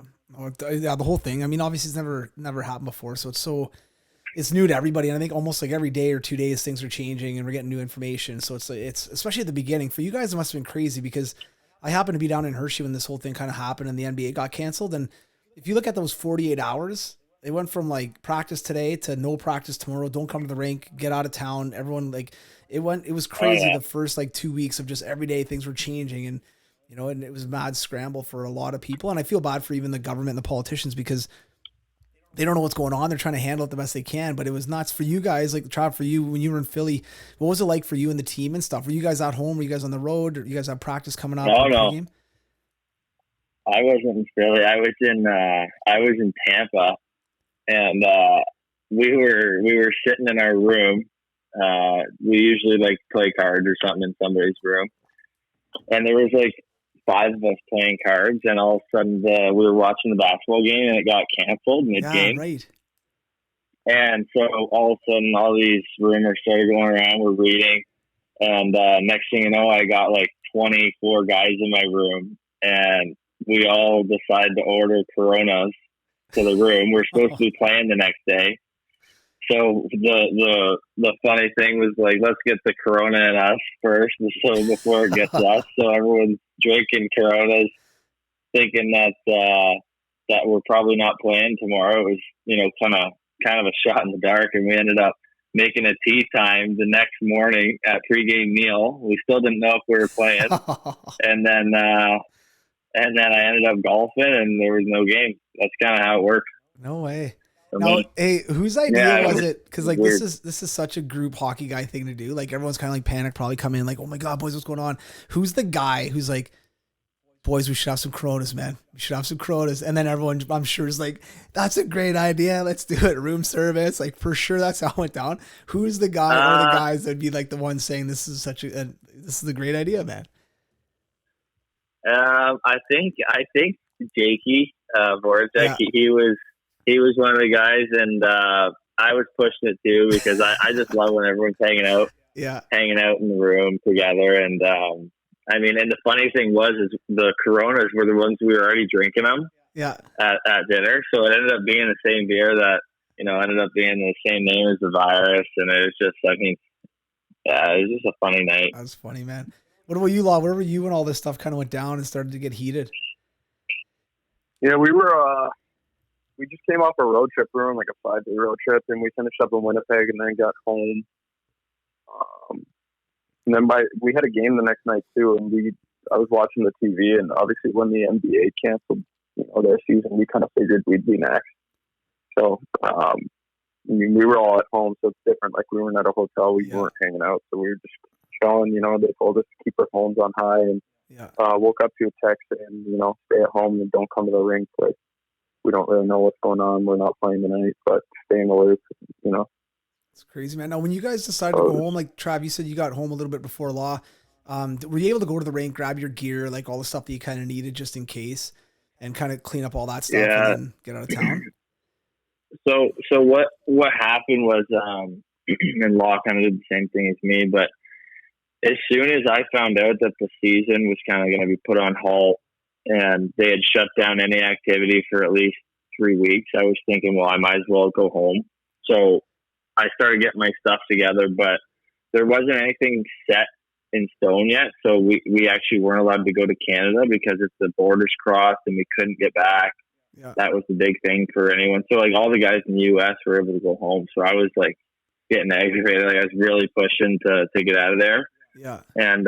Yeah. The whole thing. I mean, obviously it's never happened before. So it's new to everybody. And I think almost like every day or 2 days, things are changing and we're getting new information. So it's especially at the beginning for you guys, it must've been crazy because I happened to be down in Hershey when this whole thing kind of happened and the NBA got canceled. And if you look at those 48 hours, they went from like practice today to no practice tomorrow. Don't come to the rink, get out of town. Everyone it was crazy. The first like 2 weeks of just every day things were changing and, you know, and it was a mad scramble for a lot of people. And I feel bad for even the government and the politicians because they don't know what's going on. They're trying to handle it the best they can, but it was nuts for you guys. Like Trav, for you, when you were in Philly, what was it like for you and the team and stuff? Were you guys at home? Were you guys on the road? Or you guys have practice coming up? No. I wasn't in Philly. I was in Tampa, and we were sitting in our room. We usually like play cards or something in somebody's room, and there was like 5 of us playing cards, and all of a sudden we were watching the basketball game, and it got canceled mid-game. Yeah, right. And so all of a sudden, all these rumors started going around. We're reading, and next thing you know, I got like 24 guys in my room, and we all decided to order Coronas to the room. We're supposed to be playing the next day. So the funny thing was like, let's get the Corona in us first, so before it gets us. So everyone's drinking Coronas, thinking that we're probably not playing tomorrow. It was, kind of a shot in the dark, and we ended up making a tea time the next morning at pregame meal. We still didn't know if we were playing, and then I ended up golfing, and there was no game. That's kind of how it worked. No way. Now, hey, whose idea was it? Because like weird. this is such a group hockey guy thing to do. Like everyone's kind of like panicked, probably come in like, oh my god, boys, what's going on? Who's the guy who's like, boys, we should have some Coronas, man. We should have some Coronas. And then everyone, I'm sure, is like, that's a great idea. Let's do it. Room service, like for sure, that's how it went down. Who's the guy or the guys that'd be like the one saying this is this is a great idea, man? I think Jakey Voracek, he was one of the guys, and I was pushing it too because I just love when everyone's hanging out in the room together. And and the funny thing was is the Coronas were the ones we were already drinking them at dinner, so it ended up being the same beer that ended up being the same name as the virus, and it was just it was just a funny night. That was funny, man. What about you, Law? Where were you when all this stuff kind of went down and started to get heated? Yeah, we just came off a road trip. We were on like a 5-day road trip, and we finished up in Winnipeg and then got home. And then we had a game the next night too, and I was watching the TV, and obviously when the NBA canceled, their season, we kind of figured we'd be next. So, we were all at home, so it's different. Like we weren't at a hotel, we weren't hanging out, so we were just chilling. They told us to keep our phones on high, and woke up to a text saying, stay at home and don't come to the rink. Like, we don't really know what's going on. We're not playing tonight, but stay in the loop, It's crazy, man. Now, when you guys decided to go home, like Trav, you said you got home a little bit before Law. Were you able to go to the rink, grab your gear, like all the stuff that you kind of needed just in case, and kind of clean up all that stuff and then get out of town? So what happened was, and Law kind of did the same thing as me, but as soon as I found out that the season was kind of going to be put on halt and they had shut down any activity for at least 3 weeks, I was thinking, well, I might as well go home. So I started getting my stuff together, but there wasn't anything set in stone yet. So we actually weren't allowed to go to Canada because it's the borders crossed and we couldn't get back. Yeah. That was the big thing for anyone. So like all the guys in the US were able to go home. So I was like getting aggravated. Like I was really pushing to get out of there. Yeah. And,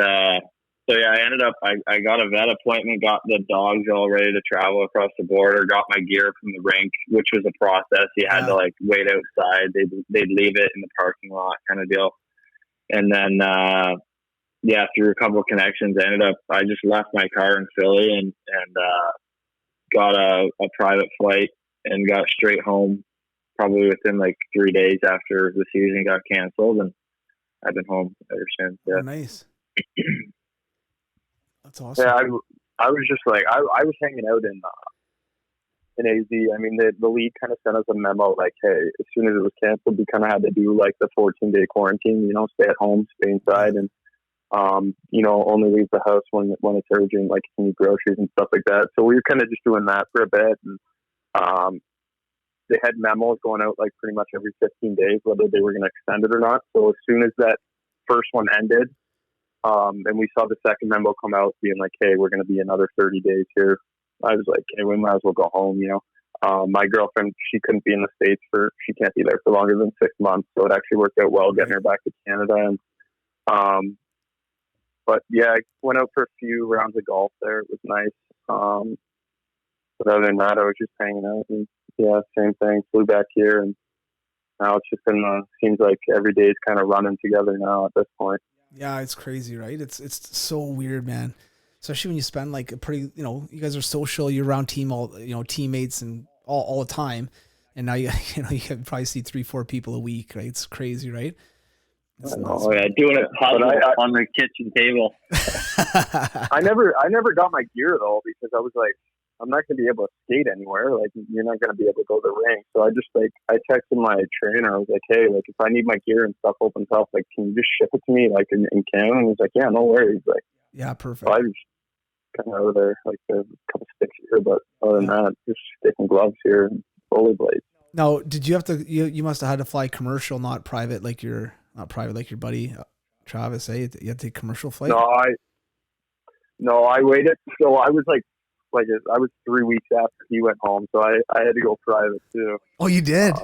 so yeah, I ended up, I got a vet appointment, got the dogs all ready to travel across the border, got my gear from the rink, which was a process. You had to like wait outside. They'd leave it in the parking lot kind of deal. And then, through a couple of connections, I just left my car in Philly and got a private flight and got straight home probably within like 3 days after the season got canceled. And I've been home ever since. Yeah. Oh, nice. That's awesome. Yeah, I was just like, I was hanging out in AZ. I mean, the league kind of sent us a memo like, hey, as soon as it was canceled, we kind of had to do like the 14-day quarantine, stay at home, stay inside, and, only leave the house when it's urgent, like if you need groceries and stuff like that. So we were kind of just doing that for a bit. And they had memos going out like pretty much every 15 days, whether they were going to extend it or not. So as soon as that first one ended, and we saw the second memo come out being like, hey, we're going to be another 30 days here. I was like, hey, we might as well go home, My girlfriend, she couldn't be in the States she can't be there for longer than 6 months. So it actually worked out well getting her back to Canada. And, but yeah, I went out for a few rounds of golf there. It was nice. But other than that, I was just hanging out and same thing. Flew back here and now it's just seems like every day is kind of running together now at this point. Yeah, it's crazy, right? It's so weird, man. Especially when you spend like a pretty, you guys are social, you're around teammates and all the time. And now you can probably see 3-4 people a week, right? It's crazy, right? Oh yeah, doing it on the kitchen table. I never got my gear though because I was like, I'm not going to be able to skate anywhere. Like, you're not going to be able to go to the rink. So I just I texted my trainer. I was like, hey, like if I need my gear and stuff opens up, like, can you just ship it to me like in Canada? And he's like, yeah, no worries. Like, yeah, perfect. So I just kind of over there, like a couple sticks here, but other than that, just sticking gloves here. rollerblades. Now, did you have to? You must have had to fly commercial, not private, like your buddy Travis. You had to take commercial flight. No, I waited. So I was I was 3 weeks after he went home, so I had to go private too. Oh, you did?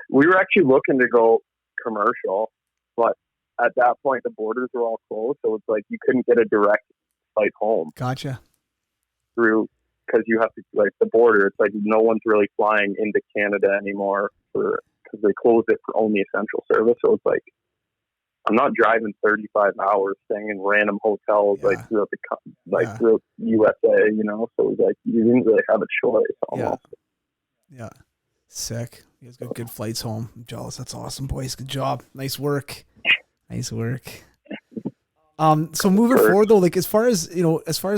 We were actually looking to go commercial, but at that point the borders were all closed, so it's like you couldn't get a direct flight home. Gotcha. Because you have to, like, the border, it's like no one's really flying into Canada anymore because they closed it for only essential service. So it's like, I'm not driving 35 hours staying in random hotels throughout throughout USA, you know? So it was like, you didn't really have a choice almost. Yeah. Sick. You guys got good flights home. I'm jealous. That's awesome, boys. Good job. Nice work. So moving forward though, like as far as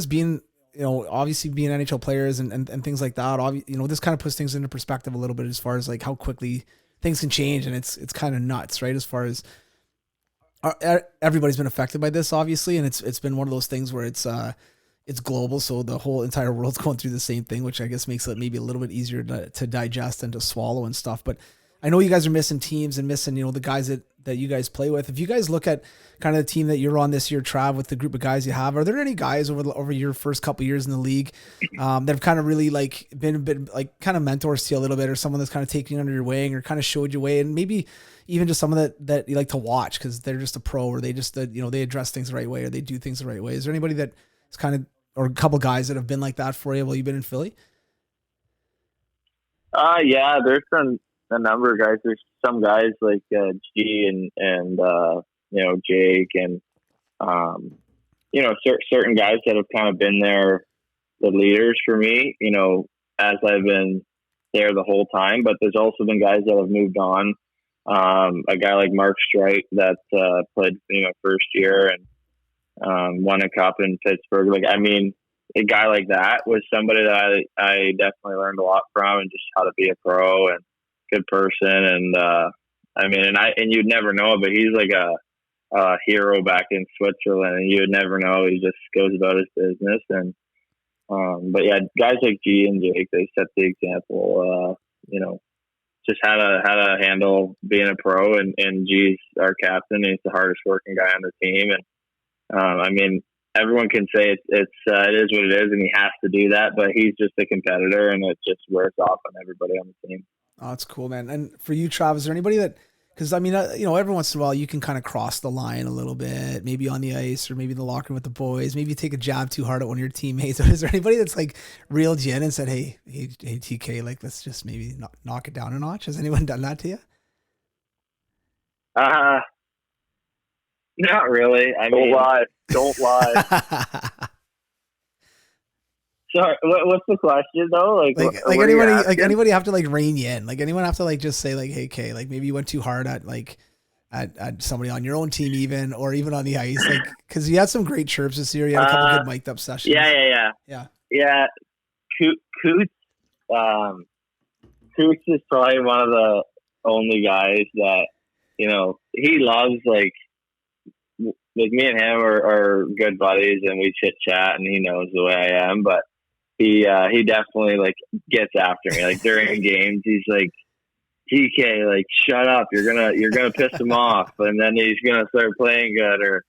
being, obviously being NHL players and things like that, this kind of puts things into perspective a little bit as far as like how quickly things can change. And it's kind of nuts, right? As far as everybody's been affected by this, obviously. And it's been one of those things where it's global. So the whole entire world's going through the same thing, which I guess makes it maybe a little bit easier to digest and to swallow and stuff. But I know you guys are missing teams and missing, the guys that you guys play with. If you guys look at kind of the team that you're on this year, Trav, with the group of guys you have, are there any guys over your first couple of years in the league that have kind of really like been a bit like kind of mentors to you a little bit, or someone that's kind of taking you under your wing or kind of showed you way, and maybe even just someone that you like to watch because they're just a pro, or they just they address things the right way, or they do things the right way? Is there anybody that is kind of, or a couple guys that have been like that for you while you've been in Philly? Yeah, there's been a number of guys. There's some guys like G and Jake and certain guys that have kind of been there, the leaders for me, as I've been there the whole time. But there's also been guys that have moved on. A guy like Mark Streit that played first year and won a cup in Pittsburgh. A guy like that was somebody that I definitely learned a lot from, and just how to be a pro and good person. And and you'd never know it, but he's like a hero back in Switzerland, and you'd never know. He just goes about his business. And but yeah, guys like G and Jake, they set the example. Just how to handle being a pro. And G's our captain, and he's the hardest working guy on the team. And everyone can say it is what it is, and he has to do that, but he's just a competitor, and it just wears off on everybody on the team. Oh, that's cool, man. And for you, Trav, is there anybody that, because every once in a while you can kind of cross the line a little bit, maybe on the ice or maybe in the locker room with the boys, maybe you take a jab too hard at one of your teammates. Is there anybody that's like reeled you in and said, hey, TK, like, let's just maybe knock it down a notch? Has anyone done that to you? Not really. Don't lie. Sorry, what's the question though? Anybody have to like rein you in? Like anyone have to like just say like, hey, Kay, like maybe you went too hard at somebody on your own team, even, or even on the ice, like, because you had some great chirps this year. You had a couple good mic'd up sessions. Yeah. Coots is probably one of the only guys that he loves, like me and him are good buddies, and we chit chat, and he knows the way I am, but he definitely like gets after me. Like during games, he's like, TK, like, shut up, you're gonna piss him off, and then he's gonna start playing good or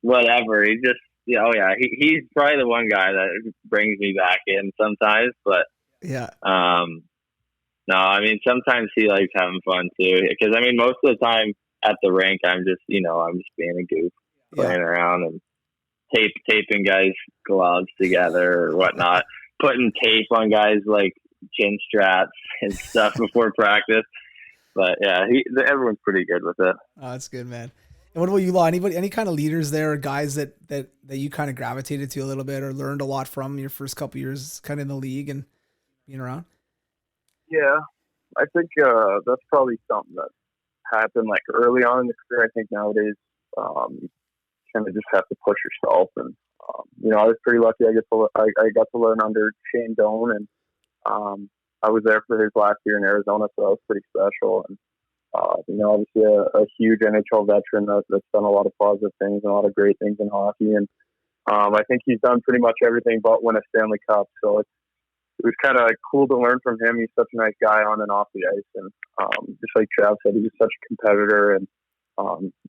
whatever. He just he's probably the one guy that brings me back in sometimes, but yeah. No, sometimes he likes having fun too, because most of the time at the rink I'm just being a goof, playing around and taping guys' gloves together or whatnot, putting tape on guys like chin straps and stuff before practice. But yeah, everyone's pretty good with it. Oh, that's good, man. And what about you, Law? Any kind of leaders there, or guys that you kind of gravitated to a little bit or learned a lot from your first couple years kind of in the league and being around? Yeah, I think that's probably something that happened like early on in the career. I think nowadays you kind of just have to push yourself. And I was pretty lucky. I got to learn under Shane Doan, and I was there for his last year in Arizona, so that was pretty special. And obviously a huge NHL veteran that's done a lot of positive things and a lot of great things in hockey. And I think he's done pretty much everything but win a Stanley Cup. So it was kind of cool to learn from him. He's such a nice guy on and off the ice, and just like Trav said, he was such a competitor, and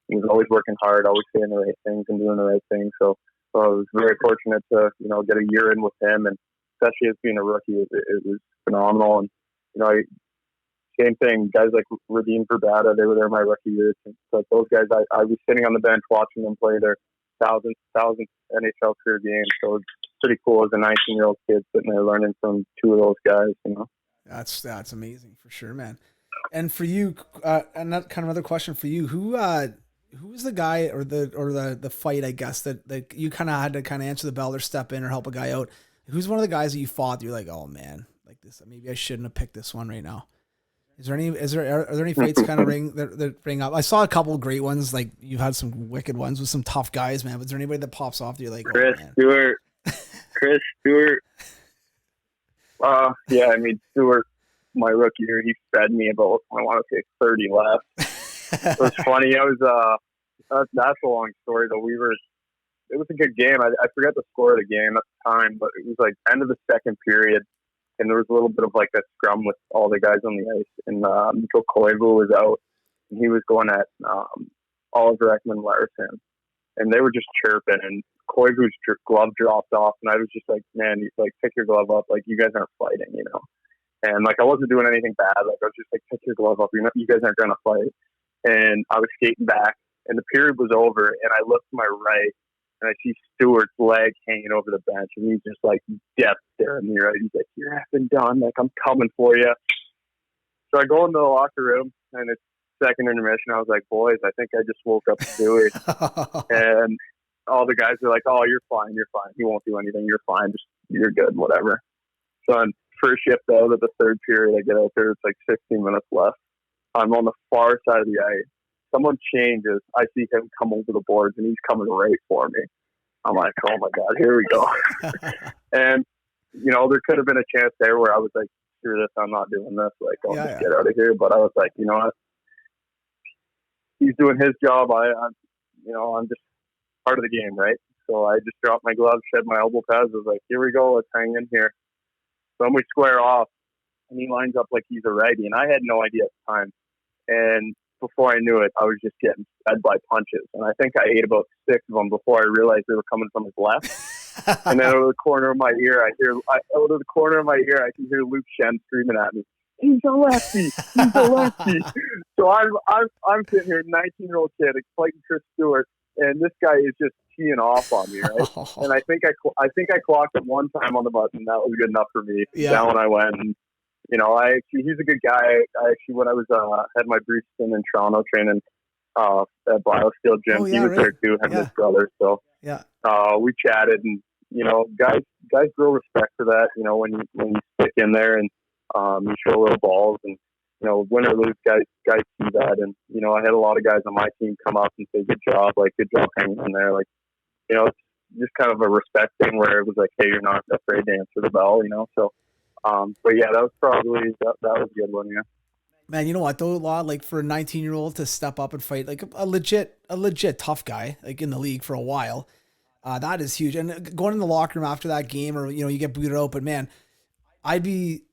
he was always working hard, always saying the right things and doing the right things. So I was very fortunate to get a year in with him, and especially as being a rookie, it was phenomenal. And same thing, guys like Radin Verbata, they were there my rookie year. So those guys, I was sitting on the bench watching them play their thousandth NHL career game. So it's pretty cool as a 19-year-old kid sitting there learning from two of those guys. That's amazing for sure, man. And for you, and that kind of another question for you, who was the guy or the fight, I guess, that you kind of had to kind of answer the bell or step in or help a guy out? Who's one of the guys that you fought that you're like, oh man, like this, maybe I shouldn't have picked this one right now? Are there any fights kind of ring up? I saw a couple of great ones. Like you've had some wicked ones with some tough guys, man. But is there anybody that pops off that you're like, Chris Stewart? Yeah, I mean, Stewart, my rookie year, he fed me about, I want to say 30 left. It was funny. That's a long story though. It was a good game. I forget the score of the game at the time, but it was like end of the second period. And there was a little bit of like a scrum with all the guys on the ice. And Mikko Koivu was out, and he was going at Oliver Ekman-Larsson. And they were just chirping, and Koivu's glove dropped off. And I was just like, man, like, pick your glove up. Like, you guys aren't fighting, And like, I wasn't doing anything bad. Like, I was just like, pick your glove up. You guys aren't going to fight. And I was skating back, and the period was over, and I looked to my right, and I see Stewart's leg hanging over the bench, and he's just like death staring me, right? He's like, "You're effing done. Like, I'm coming for you." So I go into the locker room, and it's second intermission. I was like, "Boys, I think I just woke up Stewie." And all the guys are like, "Oh, you're fine. You're fine. He won't do anything. You're fine. You're good. Whatever." So on first shift out of the third period, I get out there. It's like 16 minutes left. I'm on the far side of the ice. Someone changes. I see him come over the boards, and he's coming right for me. I'm like, oh my God, here we go. And, there could have been a chance there where I was like, screw this, I'm not doing this. Like, I'll just get out of here. But I was like, you know what? He's doing his job. I'm just part of the game, right? So I just dropped my gloves, shed my elbow pads. I was like, here we go. Let's hang in here. So then we square off, and he lines up like he's a righty. And I had no idea at the time. And before I knew it, I was just getting fed by punches. And I think I ate about 6 of them before I realized they were coming from his left. And then out of the corner of my ear, I can hear Luke Shen screaming at me, "He's a lefty! He's a lefty!" So I'm sitting here, 19-year-old kid, fighting Chris Stewart, and this guy is just teeing off on me, right? And I think I clocked him one time on the button. That was good enough for me. Yeah. Down I went. And, he's a good guy. When I was had my brief stint in Toronto training at BioSteel Gym, he was there too, him and his brother. So we chatted, and guys grow respect for that. When you stick in there and you show little balls, and win or lose, guys see that. And I had a lot of guys on my team come up and say, good job hanging in there. Like, it's just kind of a respect thing where it was like, hey, you're not afraid to answer the bell, So. But yeah, that was probably that was a good one. Yeah, man. You know what though, Law, like for a 19-year-old to step up and fight like a legit tough guy like in the league for a while, that is huge. And going in the locker room after that game, or you get booted out, but man, I'd be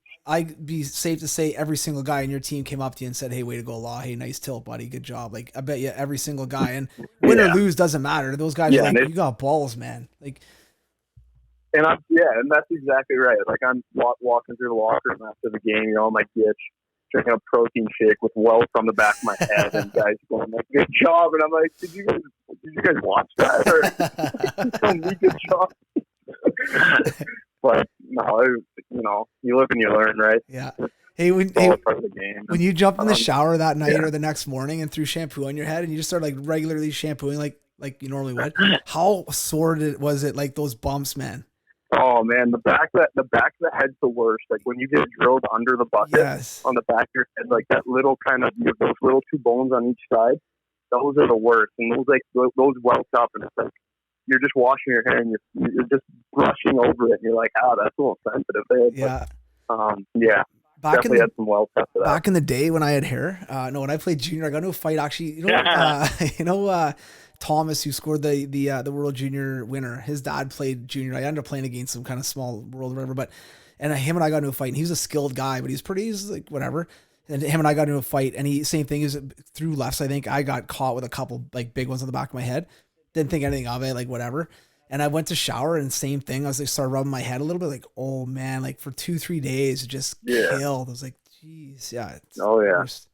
safe to say every single guy in your team came up to you and said, "Hey, way to go, Law. Hey, nice tilt, buddy. Good job." Like I bet you every single guy, and win or lose doesn't matter. Those guys are like, you got balls, man. Like. And that's exactly right. Like I'm walking through the locker room after the game, on my ditch, drinking a protein shake with welts on the back of my head, and guys going like, "Good job!" And I'm like, "Did you guys watch that?" Or tell me good job. But no, you live and you learn, right? Yeah. Hey, when part of the game. When you jumped in the shower that night or the next morning and threw shampoo on your head, and you just started like regularly shampooing like you normally would, how sore was it? Like those bumps, man. Oh man, the back of the head's the worst. Like when you get drilled under the bucket on the back of your head, like that little kind of those little 2 bones on each side, those are the worst. And those welt up, and it's like you're just washing your hair and you're just brushing over it, and you're like, that's a little sensitive there. But, definitely had some welts after that. Back in the day when I had hair, when I played junior, I got into a fight actually. Thomas, who scored the World Junior winner, his dad played junior. I ended up playing against some kind of small world or whatever, but And him and I got into a fight, and he was a skilled guy, but he's like whatever. And him and I got into a fight, and same thing, is through lefts. I think I got caught with a couple like big ones on the back of my head. Didn't think anything of it, like whatever. And I went to shower, and same thing. I was like, started rubbing my head a little bit, like, oh man, like for 2-3 days, it just killed. I was like, geez, yeah. Worst.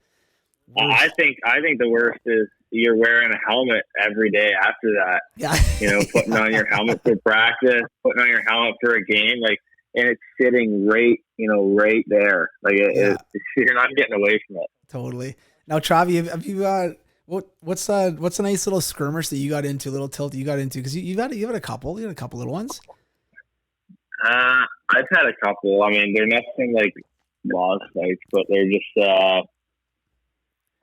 I think the worst is you're wearing a helmet every day after that. Yeah. Putting on your helmet for practice, putting on your helmet for a game, like, and it's sitting right there. Like you're not getting away from it. Totally. Now, Travi, have you what's a nice little skirmish that you got into, little tilt that you got into? Because you've had a couple little ones. I've had a couple. I mean, they're nothing like boss fights, but they're just.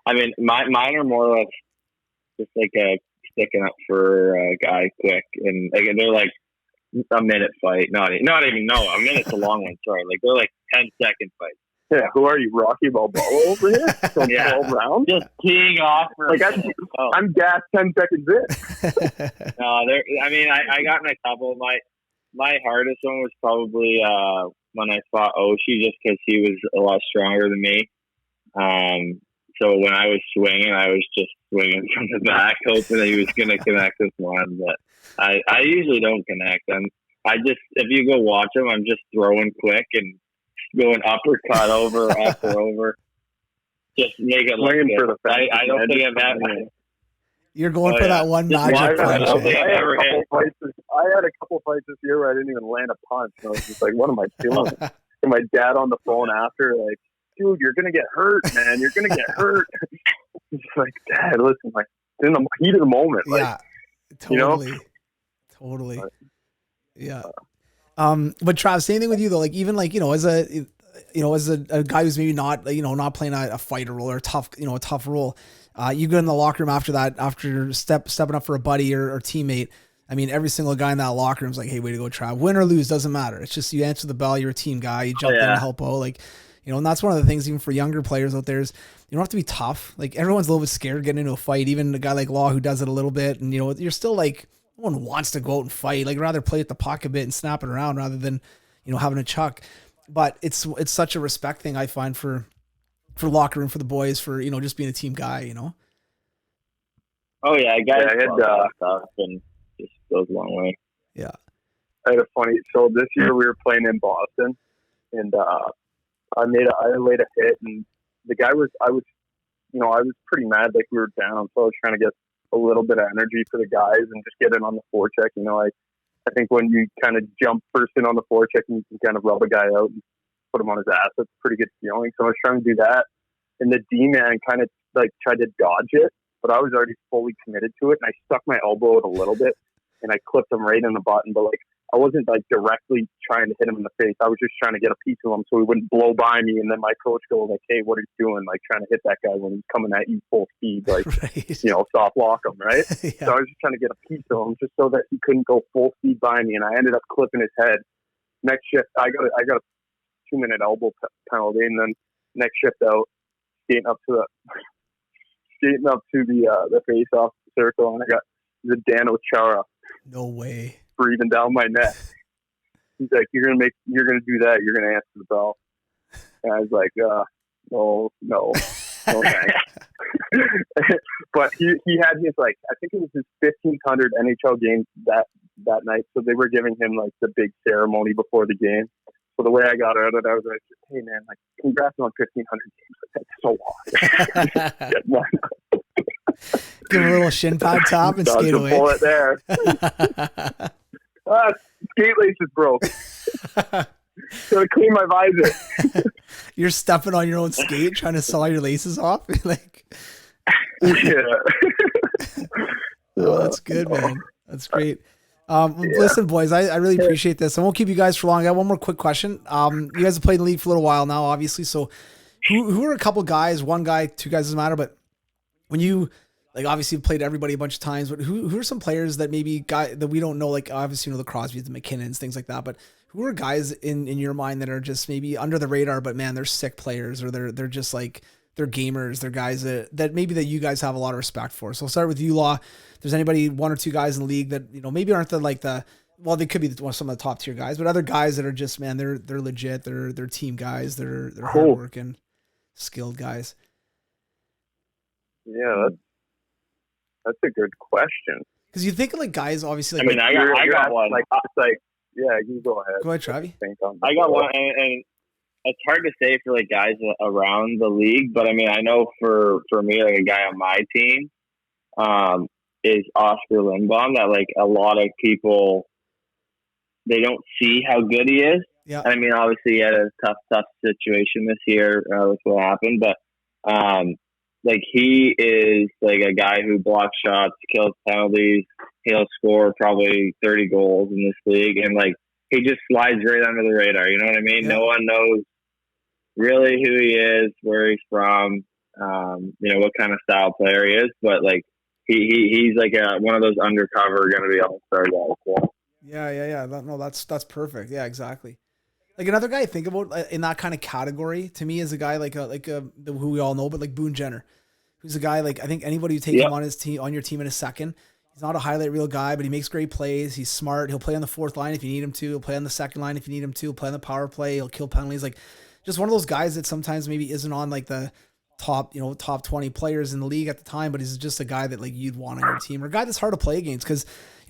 I mean, mine are more or less just like sticking up for a guy quick, and like they're like a minute fight. Not even a minute's a long one. Sorry, like they're like 10-second fights. Yeah, who are you, Rocky Balboa over here? From 12 rounds? Just teeing off. I'm gassed 10 seconds in. No, I mean, I got in a couple. My hardest one was probably when I fought Oshie, just because he was a lot stronger than me. So when I was swinging, I was just swinging from the back, hoping that he was going to connect with one. But I usually don't connect. If you go watch him, I'm just throwing quick and going uppercut over, up or over. Just make it look good. I don't think I've had one. You're going for that one magic punch. I had a couple fights this year where I didn't even land a punch. I was just like, what am I doing? And my dad on the phone after, like, dude, you're going to get hurt, man. You're going to get hurt. He's like, Dad, listen, like, in the heat of the moment. Like, yeah, totally. Totally. Yeah. But Trav, same thing with you though. Like even like, as a guy who's maybe not, not playing a fighter role or a tough role, you go in the locker room after that, after stepping up for a buddy or teammate. I mean, every single guy in that locker room is like, hey, way to go, Trav. Win or lose, doesn't matter. It's just, you answer the bell, you're a team guy, you jump in and help out. Like, and that's one of the things, even for younger players out there, is you don't have to be tough. Like everyone's a little bit scared getting into a fight. Even a guy like Law who does it a little bit, and you're still like, no one wants to go out and fight. Like rather play at the puck a bit and snap it around rather than, having a chuck. But it's such a respect thing I find for locker room, for the boys, for, just being a team guy, Oh yeah, guys had stuff and just goes a long way. Yeah. I had so this year we were playing in Boston, and I laid a hit, and the guy I was pretty mad, like we were down, so I was trying to get a little bit of energy for the guys and just get in on the forecheck. I think when you kind of jump first in on the forecheck and you can kind of rub a guy out and put him on his ass, that's a pretty good feeling. So I was trying to do that, and the D-man kind of like tried to dodge it, but I was already fully committed to it, and I stuck my elbow out a little bit, and I clipped him right in the button, but like I wasn't like directly trying to hit him in the face. I was just trying to get a piece of him so he wouldn't blow by me. And then my coach goes like, hey, what are you doing? Like trying to hit that guy when he's coming at you full speed, like, right. Soft lock him. Right. Yeah. So I was just trying to get a piece of him just so that he couldn't go full speed by me. And I ended up clipping his head. Next shift, I got a 2-minute elbow penalty. And then next shift out, skating up to the face off circle. And I got the Dan Ochara. No way. Breathing down my neck. He's like, you're gonna do that, you're gonna answer the bell. And I was like, no thanks. But he had his, like, I think it was his 1500 NHL game that night, so they were giving him like the big ceremony before the game. So the way I got out of it, I was like, hey man, like, congrats on 1500 games. Like, that's so awesome. Give him a little shin pad top and skate away. Pull it there. Skate laces broke. So I clean my visor. You're stepping on your own skate, trying to saw your laces off. Like, yeah. Oh, that's good, man. That's great. Listen, boys, I really appreciate this. I won't keep you guys for long. I got one more quick question. You guys have played in the league for a little while now, obviously. So, who are a couple guys? One guy, two guys, doesn't matter. But when you, like, obviously you've played everybody a bunch of times, but who are some players that maybe that we don't know? Like, obviously the Crosbys, the McKinnons, things like that. But who are guys in your mind that are just maybe under the radar, but man, they're sick players, or they're just like, they're gamers, they're guys that maybe that you guys have a lot of respect for. So I'll start with you, Law. If there's anybody, one or two guys in the league that, maybe aren't the well, they could be some of the top tier guys, but other guys that are just, man, they're legit. They're team guys. They're Cool. hardworking, skilled guys. Yeah, that's a good question. Because you think of like guys, obviously. Like, I mean, I got one. Like, it's like, yeah, you go ahead. Go ahead, Travi. I got one, and it's hard to say for like guys around the league, but I mean, I know for me, like a guy on my team, is Oscar Lindbaum. That like a lot of people, they don't see how good he is. Yeah. I mean, obviously he had a tough situation this year with what happened, but like he is like a guy who blocks shots, kills penalties. He'll score probably 30 goals in this league, and like he just slides right under the radar. You know what I mean? Yeah. No one knows really who he is, where he's from, you know, what kind of style player he is, but like he's like one of those undercover going to be all-star guys. So. Yeah. No, that's perfect. Yeah, exactly. Like another guy I think about in that kind of category to me is a guy like who we all know, but like Boone Jenner, who's a guy like I think anybody who take him on his team on your team in a second. He's not a highlight reel guy, but he makes great plays. He's smart. He'll play on the fourth line if you need him to. He'll play on the second line if you need him to. He'll play on the power play. He'll kill penalties. Like just one of those guys that sometimes maybe isn't on like the top 20 players in the league at the time, but he's just a guy that like you'd want on your team, or a guy that's hard to play against. Cause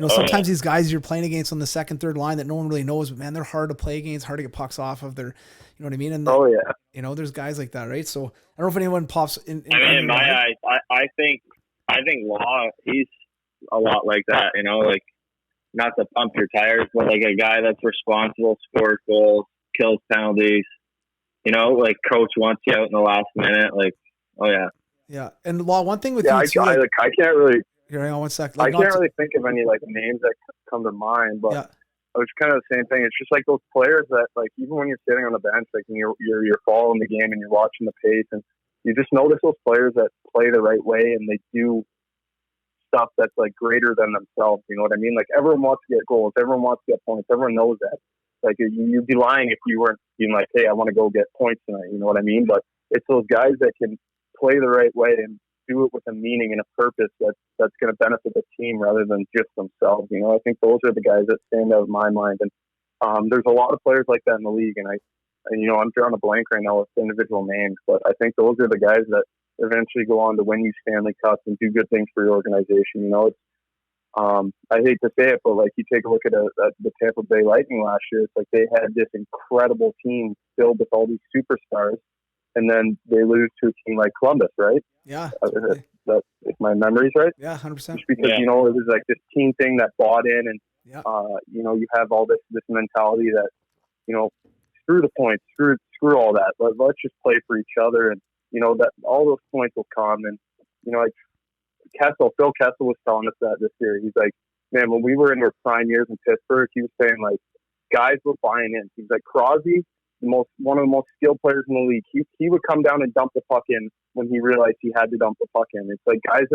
sometimes these guys you're playing against on the second, third line that no one really knows, but man, they're hard to play against, hard to get pucks off of their, you know what I mean? And there's guys like that, right? So I don't know if anyone pops in. I mean, in my eyes, I think Law, he's a lot like that, you know, like not to pump your tires, but like a guy that's responsible, scores goals, kills penalties, you know, like coach wants you out in the last minute, like, oh yeah. Yeah. And Law, one thing with you too, I can't really, here, hang on one sec. Like, I can't really think of any like names that come to mind, but it's kind of the same thing. It's just like those players that like, even when you're sitting on the bench, like and you're following the game and you're watching the pace, and you just notice those players that play the right way and they do stuff that's like greater than themselves. You know what I mean? Like everyone wants to get goals. Everyone wants to get points. Everyone knows that. Like you'd be lying if you weren't being like, hey, I want to go get points tonight. You know what I mean? But it's those guys that can play the right way and do it with a meaning and a purpose that's going to benefit the team rather than just themselves. You know, I think those are the guys that stand out in my mind. And there's a lot of players like that in the league. And I'm drawing a blank right now with individual names, but I think those are the guys that eventually go on to win you Stanley Cups and do good things for your organization. You know, it's, I hate to say it, but like you take a look at the Tampa Bay Lightning last year, it's like they had this incredible team filled with all these superstars, and then they lose to a team like Columbus, right? Yeah. If my memory's right. Yeah, 100%. Just because, it was like this team thing that bought in, and, you have all this mentality that, screw the points, screw all that. Let's just play for each other. And, that all those points will come. And, like Phil Kessel was telling us that this year. He's like, man, when we were in our prime years in Pittsburgh, he was saying like guys were buying in. He's like Crosby, one of the most skilled players in the league. He would come down and dump the puck in when he realized he had to dump the puck in. It's like guys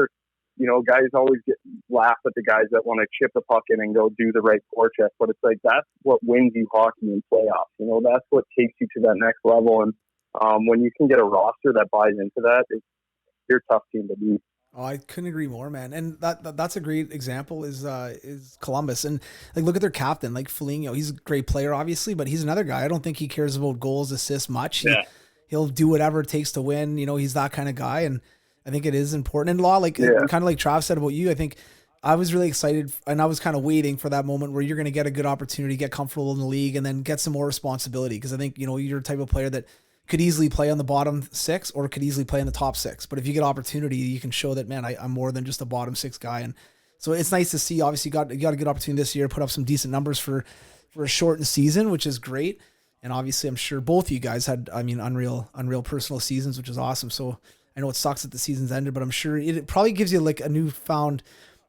always laugh at the guys that want to chip the puck in and go do the right forecheck. But it's like that's what wins you hockey in playoffs. That's what takes you to that next level. And when you can get a roster that buys into that, you're a tough team to beat. Oh, I couldn't agree more, man. And that's a great example is Columbus. And like, look at their captain, like Foligno. He's a great player, obviously, but he's another guy. I don't think he cares about goals, assists much. He'll do whatever it takes to win. He's that kind of guy. And I think it is important. And kind of like Trav said about you, I think I was really excited and I was kind of waiting for that moment where you're going to get a good opportunity, get comfortable in the league, and then get some more responsibility. Because I think, you're the type of player that could easily play on the bottom six or could easily play in the top six. But if you get opportunity, you can show that, man, I'm more than just a bottom six guy. And so it's nice to see, obviously you got a good opportunity this year, put up some decent numbers for a shortened season, which is great. And obviously I'm sure both of you guys had, unreal personal seasons, which is awesome. So I know it sucks that the season's ended, but I'm sure it probably gives you like a newfound,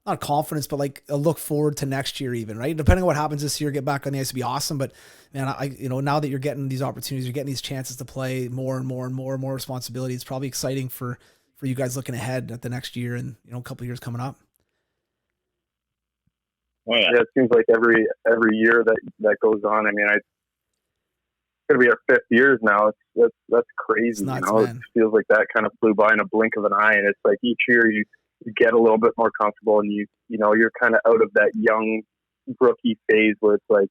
not confidence, but like a look forward to next year even, right? Depending on what happens this year, get back on the ice would be awesome. But man, now that you're getting these opportunities, you're getting these chances to play more and more and more and more responsibility. It's probably exciting for you guys looking ahead at the next year and, a couple of years coming up. Oh, yeah. It seems like every year that goes on. I mean, it's going to be our 5th years now. That's crazy. Nuts, It feels like that kind of flew by in a blink of an eye. And it's like each year you get a little bit more comfortable and you're kind of out of that young rookie phase where it's like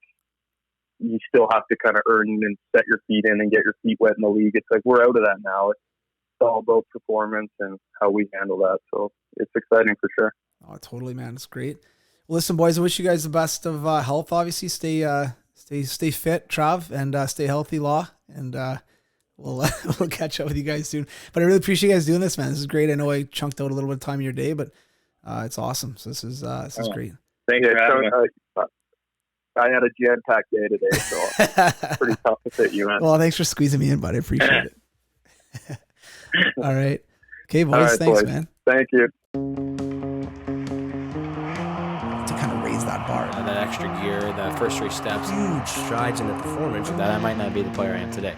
you still have to kind of earn and set your feet in and get your feet wet in the league. It's like we're out of that now. It's all about performance and how we handle that. So it's exciting for sure. Oh, totally, man. It's great. Well, listen, boys, I wish you guys the best of health. Obviously, stay fit, Trav, and stay healthy, Law. And we'll catch up with you guys soon. But I really appreciate you guys doing this, man. This is great. I know I chunked out a little bit of time of your day, but it's awesome. So this is great. Thanks for having me. I had a jam-packed day today, so pretty tough to fit you in. Well, thanks for squeezing me in, bud. I appreciate it. All right. Okay, boys. All right, thanks, boys. man. Thank you. To kind of raise that bar. That extra gear, that first 3 steps, Huge strides in the performance. that I might not be the player I am today.